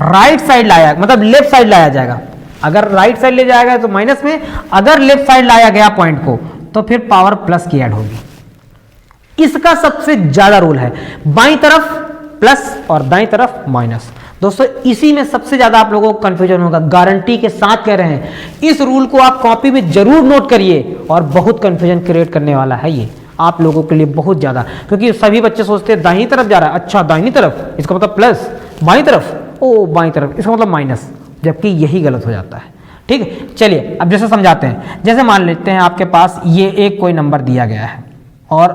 राइट साइड लाया, मतलब लेफ्ट साइड लाया जाएगा, अगर राइट साइड ले जाएगा तो माइनस में, अगर लेफ्ट साइड लाया गया पॉइंट को तो फिर पावर प्लस की ऐड होगी। इसका सबसे ज्यादा रोल है, बाईं तरफ प्लस और दाईं तरफ माइनस। दोस्तों इसी में सबसे ज्यादा आप लोगों को कंफ्यूजन होगा, गारंटी के साथ कह रहे हैं। इस रूल को आप कॉपी में जरूर नोट करिए और बहुत कंफ्यूजन क्रिएट करने वाला है ये आप लोगों के लिए बहुत ज्यादा, क्योंकि सभी बच्चे सोचते हैं दाहिनी तरफ जा रहा है, अच्छा दाहिनी तरफ इसका मतलब प्लस, बाईं तरफ बाईं तरफ इसका मतलब माइनस, जबकि यही गलत हो जाता है। ठीक है, चलिए अब जैसे समझाते हैं। जैसे मान लेते हैं आपके पास ये एक कोई नंबर दिया गया है और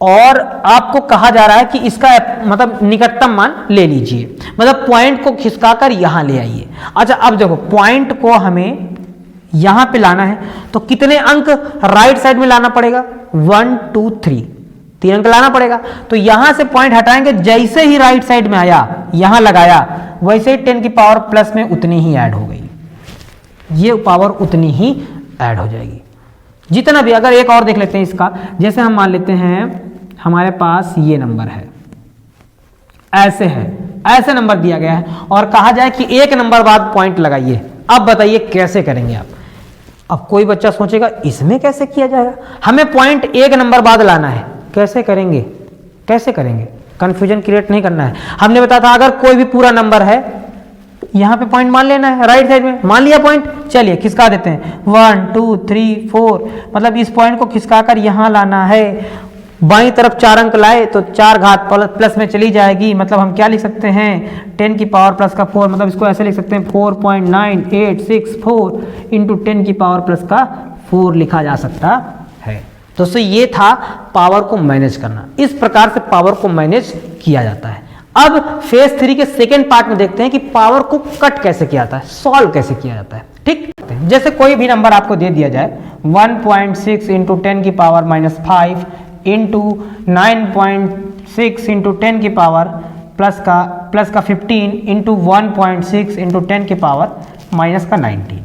आपको कहा जा रहा है कि इसका मतलब निकटतम मान ले लीजिए, मतलब पॉइंट को खिसकाकर यहां ले आइए। अच्छा अब देखो पॉइंट को हमें यहां पे लाना है, तो कितने अंक राइट साइड में लाना पड़ेगा? 1 2 3, 3 अंक लाना पड़ेगा। तो यहां से पॉइंट हटाएंगे, जैसे ही राइट साइड में आया यहां लगाया, वैसे ही 10 की पावर प्लस में उतनी ही ऐड हो गई, ये पावर उतनी ही ऐड हो जाएगी जितना भी। अगर एक और देख लेते हैं इसका, जैसे हम मान लेते हैं हमारे पास ये नंबर है, ऐसे है, ऐसे नंबर दिया गया है और कहा जाए कि एक नंबर बाद पॉइंट लगाइए। अब बताइए कैसे करेंगे आप? अब कोई बच्चा सोचेगा इसमें कैसे किया जाएगा, हमें पॉइंट एक नंबर बाद लाना है, कैसे करेंगे? कैसे करेंगे? कंफ्यूजन क्रिएट नहीं करना है। हमने बताया था अगर कोई भी पूरा नंबर है यहां पे पॉइंट मान लेना है, राइट साइड में मान लिया पॉइंट, चलिए खिसका देते हैं 1 2 3 4, मतलब इस पॉइंट को खिसकाकर यहां लाना है। बाईं तरफ 4 अंक लाए तो 4 घात प्लस में चली जाएगी, मतलब हम क्या लिख सकते हैं 10 की पावर प्लस का 4, मतलब इसको ऐसे लिख सकते हैं 4.9864 इंटू 10 की पावर प्लस का 4 लिखा जा सकता है। दोस्तों ये था पावर को मैनेज करना, इस प्रकार से पावर को मैनेज किया जाता है। अब फेज 3 के सेकेंड पार्ट में देखते हैं कि पावर को कट कैसे किया जाता है, सॉल्व कैसे किया जाता है। ठीक, जैसे कोई भी नंबर आपको दे दिया जाए 1.6 इंटू 10 की पावर -5 इंटू 9.6 इंटू 10 की पावर प्लस का 15 इंटू 1.6 इंटू 10 की पावर माइनस का 19,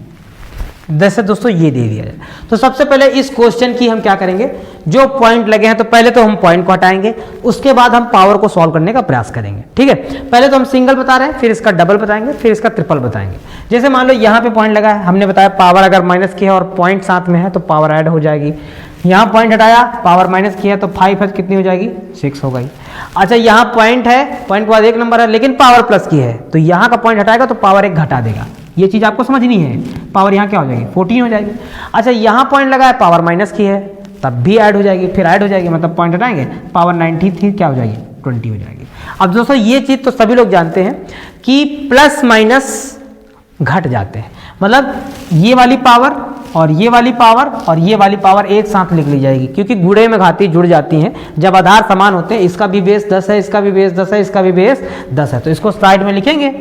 जैसे दोस्तों ये दे दिया जाए। तो सबसे पहले इस क्वेश्चन की हम क्या करेंगे, जो पॉइंट लगे हैं तो पहले तो हम पॉइंट को हटाएंगे, उसके बाद हम पावर को सॉल्व करने का प्रयास करेंगे। ठीक है, पहले तो हम सिंगल बता रहे हैं, फिर इसका डबल बताएंगे, फिर इसका ट्रिपल बताएंगे। जैसे मान लो यहाँ पे पॉइंट लगा है, हमने बताया पावर अगर माइनस की है और पॉइंट साथ में है तो पावर ऐड हो जाएगी। यहाँ पॉइंट हटाया, पावर माइनस की है तो 5 है, कितनी हो जाएगी 6 हो गई। अच्छा यहाँ पॉइंट है, पॉइंट के बाद एक नंबर है लेकिन पावर प्लस की है, तो यहाँ का पॉइंट हटाएगा तो पावर 1 घटा देगा, ये चीज आपको समझनी है। पावर यहाँ क्या हो जाएगी 14 हो जाएगी। अच्छा यहाँ पॉइंट लगा है, पावर माइनस की है, तब भी ऐड हो जाएगी, फिर ऐड हो जाएगी, मतलब पॉइंट हटाएंगे पावर 90 थी, क्या हो जाएगी 20 हो जाएगी। अब दोस्तों ये चीज तो सभी लोग जानते हैं कि प्लस माइनस घट जाते हैं, मतलब ये वाली पावर और ये वाली पावर और ये वाली पावर एक साथ लिख ली जाएगी, क्योंकि गुणे में घाती जुड़ जाती हैं जब आधार समान होते हैं। इसका भी बेस 10 है, इसका भी बेस 10 है, इसका भी बेस 10 है, तो इसको साइड में लिखेंगे।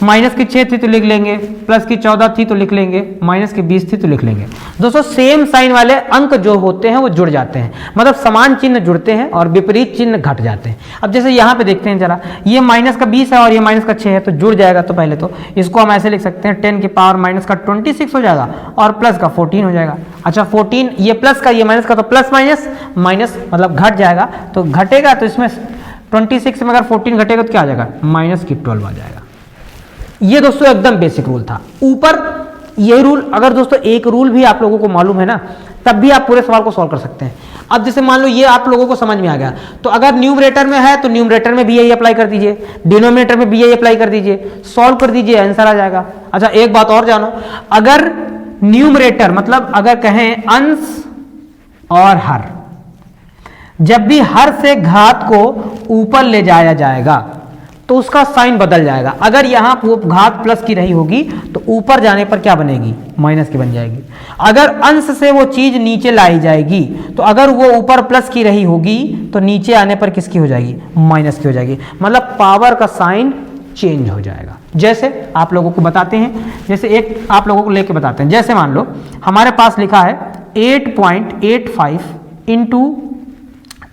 माइनस की 6 थी तो लिख लेंगे, प्लस की 14 थी तो लिख लेंगे, माइनस की 20 थी तो लिख लेंगे। दोस्तों सेम साइन वाले अंक जो होते हैं वो जुड़ जाते हैं, मतलब समान चिन्ह जुड़ते हैं और विपरीत चिन्ह घट जाते हैं। अब जैसे यहाँ पे देखते हैं जरा, ये माइनस का 20 है और ये माइनस का 6 है, तो जुड़ जाएगा। तो पहले तो इसको हम ऐसे लिख सकते हैं 10 की पावर माइनस का 26 हो जाएगा और प्लस का 14 हो जाएगा। अच्छा 14, ये प्लस का ये माइनस का, तो प्लस माइनस माइनस मतलब घट जाएगा, तो घटेगा तो इसमें 26 में अगर 14 घटेगा तो क्या आ जाएगा माइनस की 12 आ जाएगा। ये दोस्तों एकदम बेसिक रूल था। ऊपर ये रूल, अगर दोस्तों एक रूल भी आप लोगों को मालूम है ना, तब भी आप पूरे सवाल को सॉल्व कर सकते हैं। अब जैसे मान लो ये आप लोगों को समझ में आ गया, तो अगर न्यूमरेटर में है तो न्यूमरेटर में भी यही अप्लाई कर दीजिए, डिनोमिनेटर में भी यही अप्लाई कर दीजिए, सॉल्व कर दीजिए, आंसर आ जाएगा। अच्छा एक बात और जानो, अगर न्यूमरेटर मतलब अगर कहें अंश और हर, जब भी हर से घात को ऊपर ले जाया जाएगा तो उसका साइन बदल जाएगा। अगर यहां वो घात प्लस की रही होगी तो ऊपर जाने पर क्या बनेगी माइनस की बन जाएगी। अगर अंश से वो चीज नीचे लाई जाएगी तो अगर वो ऊपर प्लस की रही होगी तो नीचे आने पर किसकी हो जाएगी माइनस की हो जाएगी, मतलब पावर का साइन चेंज हो जाएगा। जैसे आप लोगों को बताते हैं, जैसे एक आप लोगों को लेके बताते हैं। जैसे मान लो हमारे पास लिखा है 8.85 इंटू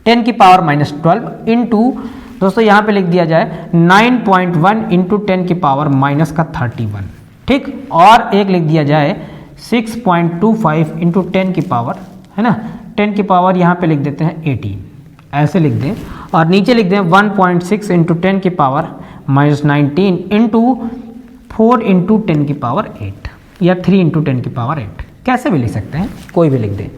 10 की पावर -12 इंटू, दोस्तों यहाँ पे लिख दिया जाए 9.1 इंटू 10 की पावर माइनस का 31, ठीक, और एक लिख दिया जाए 6.25 इंटू 10 की पावर, है ना, 10 की पावर यहाँ पे लिख देते हैं 18, ऐसे लिख दें, और नीचे लिख दें 1.6 इंटू 10 की पावर -19 इंटू 4 इंटू 10 की पावर 8 या 3 इंटू 10 की पावर 8, कैसे भी लिख सकते हैं, कोई भी लिख दें।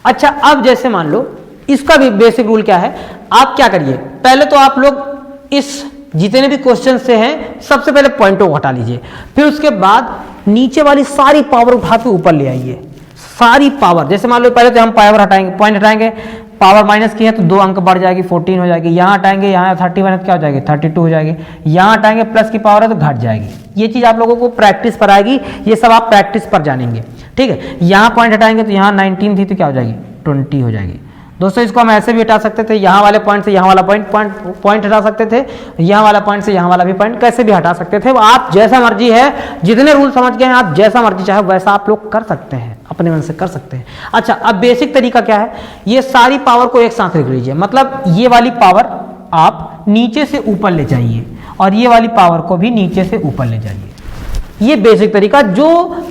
अच्छा अब जैसे मान लो इसका भी बेसिक रूल क्या है, आप क्या करिए, पहले तो आप लोग इस जितने भी क्वेश्चन से हैं सबसे पहले पॉइंटों को हटा लीजिए, फिर उसके बाद नीचे वाली सारी पावर उठा के ऊपर ले आइए, सारी पावर। जैसे मान लो पहले तो हम पावर हटाएंगे, पॉइंट हटाएंगे, पावर माइनस की है तो 2 अंक बढ़ जाएगी, 14 हो जाएगी। यहाँ हटाएंगे, यहाँ 31 है तो क्या हो जाएगी, 32 हो जाएगी। यहाँ हटाएंगे, प्लस की पावर है तो घट जाएगी। ये चीज़ आप लोगों को प्रैक्टिस पर आएगी, ये सब आप प्रैक्टिस पर जानेंगे, ठीक है। यहाँ पॉइंट हटाएंगे तो यहाँ 19 थी तो क्या हो जाएगी, 20 हो जाएगी। दोस्तों इसको हम ऐसे भी हटा सकते थे, यहाँ वाले पॉइंट से यहाँ वाला पॉइंट हटा सकते थे, यहाँ वाला पॉइंट से यहाँ वाला भी पॉइंट कैसे भी हटा सकते थे। आप जैसा मर्जी है, जितने रूल समझ गए हैं आप, जैसा मर्जी चाहे वैसा आप लोग कर सकते हैं, अपने मन से कर सकते हैं। अच्छा, अब बेसिक तरीका क्या है, ये सारी पावर को एक साथ लिख लीजिए। मतलब ये वाली पावर आप नीचे से ऊपर ले जाइए और ये वाली पावर को भी नीचे से ऊपर ले जाइए। ये बेसिक तरीका जो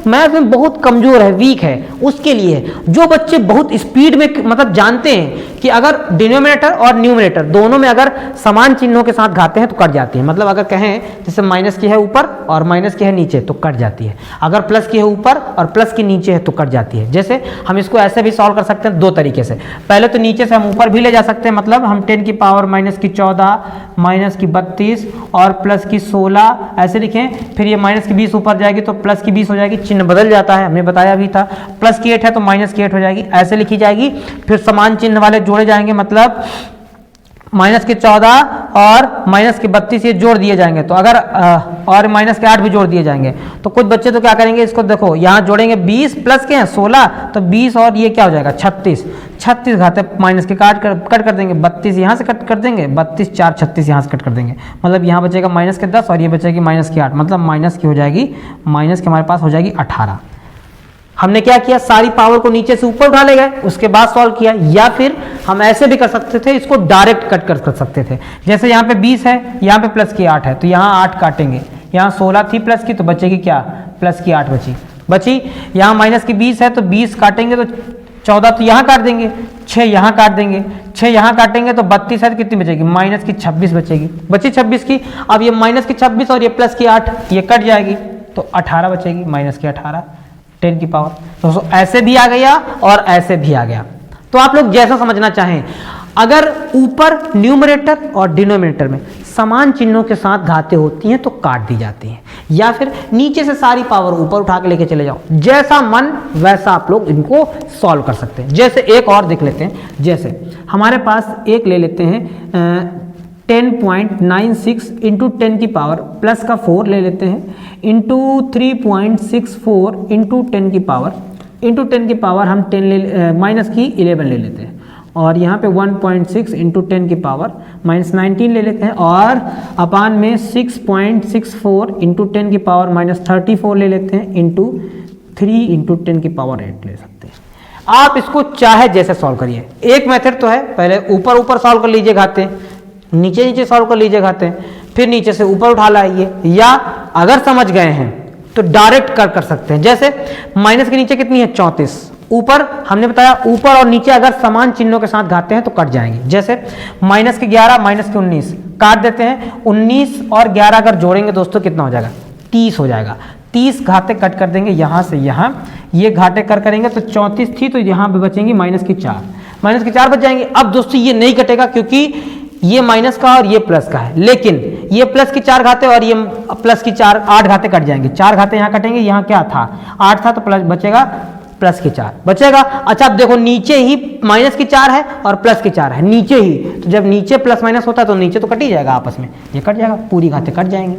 मैथ में बहुत कमजोर है, वीक है, उसके लिए है। जो बच्चे बहुत स्पीड में मतलब जानते हैं कि अगर डिनोमिनेटर और न्यूमरेटर दोनों में अगर समान चिन्हों के साथ घाते हैं तो कट जाती है। मतलब अगर कहें जैसे माइनस की है ऊपर और माइनस की है नीचे तो कट जाती है, अगर प्लस की है ऊपर और प्लस की नीचे है तो कट जाती है। जैसे हम इसको ऐसे भी सॉल्व कर सकते हैं 2 तरीके से। पहले तो नीचे से हम ऊपर भी ले जा सकते हैं, मतलब हम 10 की पावर माइनस की 14 माइनस की 32 और प्लस की 16 ऐसे लिखें। फिर ये माइनस की 20 ऊपर जाएगी तो प्लस की 20 हो जाएगी, चिन्ह बदल जाता है, हमने बताया भी था। प्लस की 8 है तो माइनस की 8 हो जाएगी, ऐसे लिखी जाएगी। फिर समान चिन्ह वाले जोड़े जाएंगे, मतलब माइनस के 14 और माइनस के 32 ये जोड़ दिए जाएंगे। तो अगर और माइनस के 8 भी जोड़ दिए जाएंगे तो कुछ बच्चे तो क्या करेंगे, इसको देखो यहाँ जोड़ेंगे 20 प्लस के हैं 16 तो 20 और ये क्या हो जाएगा 36 घाते माइनस के कट कर देंगे, 32 यहाँ से कट कर देंगे, 32 4 36 यहाँ से कट कर देंगे। मतलब यहाँ बचेगा माइनस के 10 और ये बचेगी माइनस की 8, मतलब माइनस की हो जाएगी, माइनस की हमारे पास हो जाएगी 18। हमने क्या किया, सारी पावर को नीचे से ऊपर उठा ले गए, उसके बाद सॉल्व किया। या फिर हम ऐसे भी कर सकते थे, इसको डायरेक्ट कट कर सकते थे। जैसे यहाँ पे 20 है, यहाँ पे प्लस की 8 है तो यहाँ 8 काटेंगे, यहाँ 16 थी प्लस की तो बचेगी क्या, प्लस की 8 बची। यहाँ माइनस की 20 है तो 20 काटेंगे तो 14 तो यहाँ काट देंगे, 6 यहाँ काट देंगे, 6 यहाँ काटेंगे तो 32 है तो कितनी बचेगी, माइनस की 26 बचेगी, बची 26 की। अब ये माइनस की 26 और ये प्लस की 8 ये कट जाएगी तो 18 बचेगी, माइनस की 18 10 की पावर। दोस्तों ऐसे भी आ गया और ऐसे भी आ गया, तो आप लोग जैसा समझना चाहें। अगर ऊपर न्यूमरेटर और डिनोमिनेटर में समान चिन्हों के साथ घाते होती हैं तो काट दी जाती हैं, या फिर नीचे से सारी पावर ऊपर उठा के लेके चले जाओ, जैसा मन वैसा आप लोग इनको सॉल्व कर सकते हैं। जैसे एक और देख लेते हैं, जैसे हमारे पास एक ले लेते हैं 10.96 इंटू 10 की पावर प्लस का 4 ले लेते हैं, इंटू 3.64 इंटू 10 की पावर, इंटू 10 की पावर हम 10 माइनस की 11 ले लेते हैं, और यहाँ पे 1.6 इंटू 10 की पावर माइनस 19 ले लेते हैं, और अपान में 6.64 इंटू 10 की पावर माइनस 34 ले लेते हैं, इंटू 3 इंटू 10 की पावर 8 ले सकते हैं। आप इसको चाहे जैसे सॉल्व करिए। एक मेथड तो है, पहले ऊपर ऊपर सॉल्व कर लीजिए घाते, नीचे नीचे सॉल्व कर लीजिए घाते, फिर नीचे से ऊपर उठा लाइए, या अगर समझ गए हैं तो डायरेक्ट कर सकते हैं। जैसे माइनस के नीचे कितनी है 34, ऊपर हमने बताया ऊपर और नीचे अगर समान चिन्हों के साथ घाते हैं तो कट जाएंगे। जैसे माइनस के 11 माइनस के 19 काट देते हैं, 19 और 11 अगर जोड़ेंगे दोस्तों कितना हो जाएगा 30 हो जाएगा। 30 घाते कट कर देंगे यहाँ से यहाँ, ये घाटे करेंगे तो 34 थी तो यहाँ पे बचेंगी माइनस की 4 बच जाएंगे। अब दोस्तों ये नहीं कटेगा क्योंकि ये माइनस का और ये प्लस का है, लेकिन ये प्लस की 4 घाते और ये प्लस की 8 घाते कट जाएंगे। 4 घाते यहाँ कटेंगे, यहाँ क्या था 8 था तो प्लस बचेगा, प्लस की 4 बचेगा। अच्छा अब देखो नीचे ही माइनस की 4 है और प्लस की 4 है नीचे ही, तो जब नीचे प्लस माइनस होता है तो नीचे तो कट ही जाएगा आपस में, ये कट जाएगा, पूरी घाते कट जाएंगे।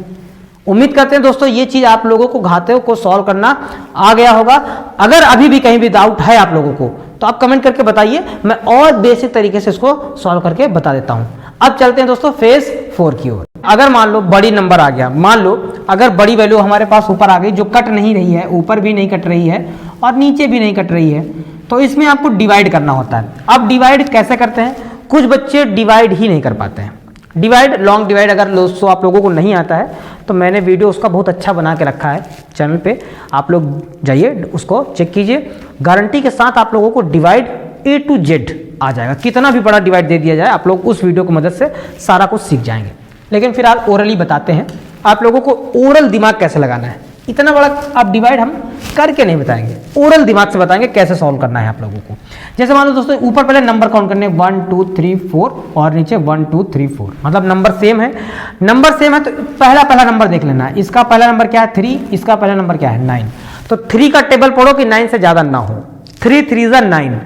उम्मीद करते हैं दोस्तों ये चीज आप लोगों को घाते को सॉल्व करना आ गया होगा। अगर अभी भी कहीं भी डाउट है आप लोगों को तो आप कमेंट करके बताइए, मैं और बेसिक तरीके से इसको सॉल्व करके बता देता हूं। अब चलते हैं दोस्तों फेज 4 की ओर। अगर मान लो बड़ी नंबर आ गया, मान लो अगर बड़ी वैल्यू हमारे पास ऊपर आ गई जो कट नहीं रही है, ऊपर भी नहीं कट रही है और नीचे भी नहीं कट रही है, तो इसमें आपको डिवाइड करना होता है। अब डिवाइड कैसे करते हैं, कुछ बच्चे डिवाइड ही नहीं कर पाते हैं। डिवाइड लॉन्ग डिवाइड अगर दोस्तों आप लोगों को नहीं आता है तो मैंने वीडियो उसका बहुत अच्छा बना के रखा है चैनल पे, आप लोग जाइए उसको चेक कीजिए। गारंटी के साथ आप लोगों को डिवाइड A to Z आ जाएगा, कितना भी बड़ा डिवाइड दे दिया जाए आप लोग उस वीडियो की मदद से सारा कुछ सीख जाएंगे। लेकिन फिलहाल ओरली बताते हैं आप लोगों को ओरल दिमाग कैसे लगाना है। इतना बड़ा आप डिवाइड हम करके नहीं बताएंगे, ओरल दिमाग से बताएंगे कैसे सॉल्व करना है आप लोगों को। जैसे मान लो दोस्तों ऊपर पहले नंबर काउंट करने 1 2 3 4 और नीचे 1 2 3 4, मतलब नंबर सेम है। नंबर सेम है तो पहला नंबर देख लेना है। इसका पहला नंबर क्या है 3, इसका पहला नंबर क्या है 9। तो 3 का टेबल पढ़ो कि 9 से ज्यादा ना हो। 3 3 9,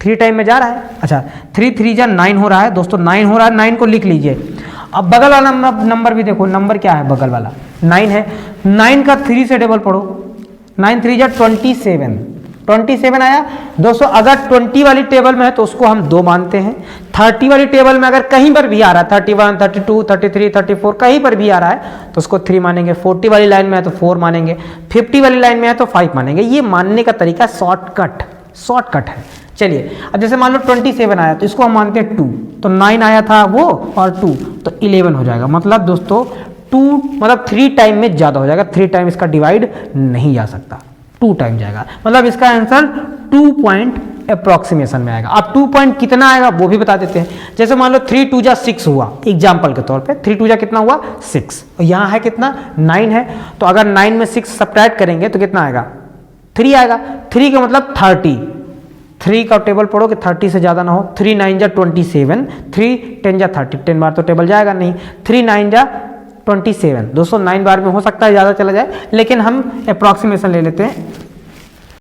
3 टाइम में जा रहा है। अच्छा 3 3 जा 9 हो रहा है दोस्तों, 9 हो रहा है, 9 को लिख लीजिए। अब बगल वाला नंबर भी देखो, नंबर क्या है बगल वाला 9 है, 9 का 3 से डबल पढ़ो, 9 3 जा 27, 27 आया दोस्तों। अगर 20 वाली टेबल में है तो उसको हम 2 मानते हैं, 30 वाली टेबल में अगर कहीं पर भी आ रहा है 31 32 33 34 कहीं पर भी आ रहा है तो उसको 3 मानेंगे, 40 वाली लाइन में है तो 4 मानेंगे, 50 वाली लाइन में है तो 5 मानेंगे। ये मानने का तरीका शॉर्टकट है। चलिए अब जैसे मान लो 27 आया तो इसको हम मानते हैं 2, तो 9 आया था वो और 2 तो 11 हो जाएगा। मतलब दोस्तों 2 मतलब 3 टाइम में ज़्यादा हो जाएगा, 3 टाइम इसका डिवाइड नहीं जा सकता, 2 टाइम जाएगा। मतलब इसका आंसर 2 पॉइंट अप्रोक्सीमेशन में आएगा। अब 2 पॉइंट कितना आएगा वो भी बता देते हैं। जैसे मान लो 3 2 जा 6 हुआ, एग्जाम्पल के तौर पे 3 2 जा कितना हुआ 6, और यहाँ है कितना 9 है, तो अगर 9 में 6 सब्ट्रैक्ट करेंगे तो कितना आएगा 3 आएगा। 3 का मतलब 30, 3 का टेबल पढ़ो कि 30 से ज़्यादा ना हो। 3 9 जा 27, 3 10 जा 30, 10 बार तो टेबल जाएगा नहीं, 3 9 जा 27 दोस्तों 9 बार में हो सकता है ज़्यादा चला जाए, लेकिन हम अप्रॉक्सीमेशन ले लेते हैं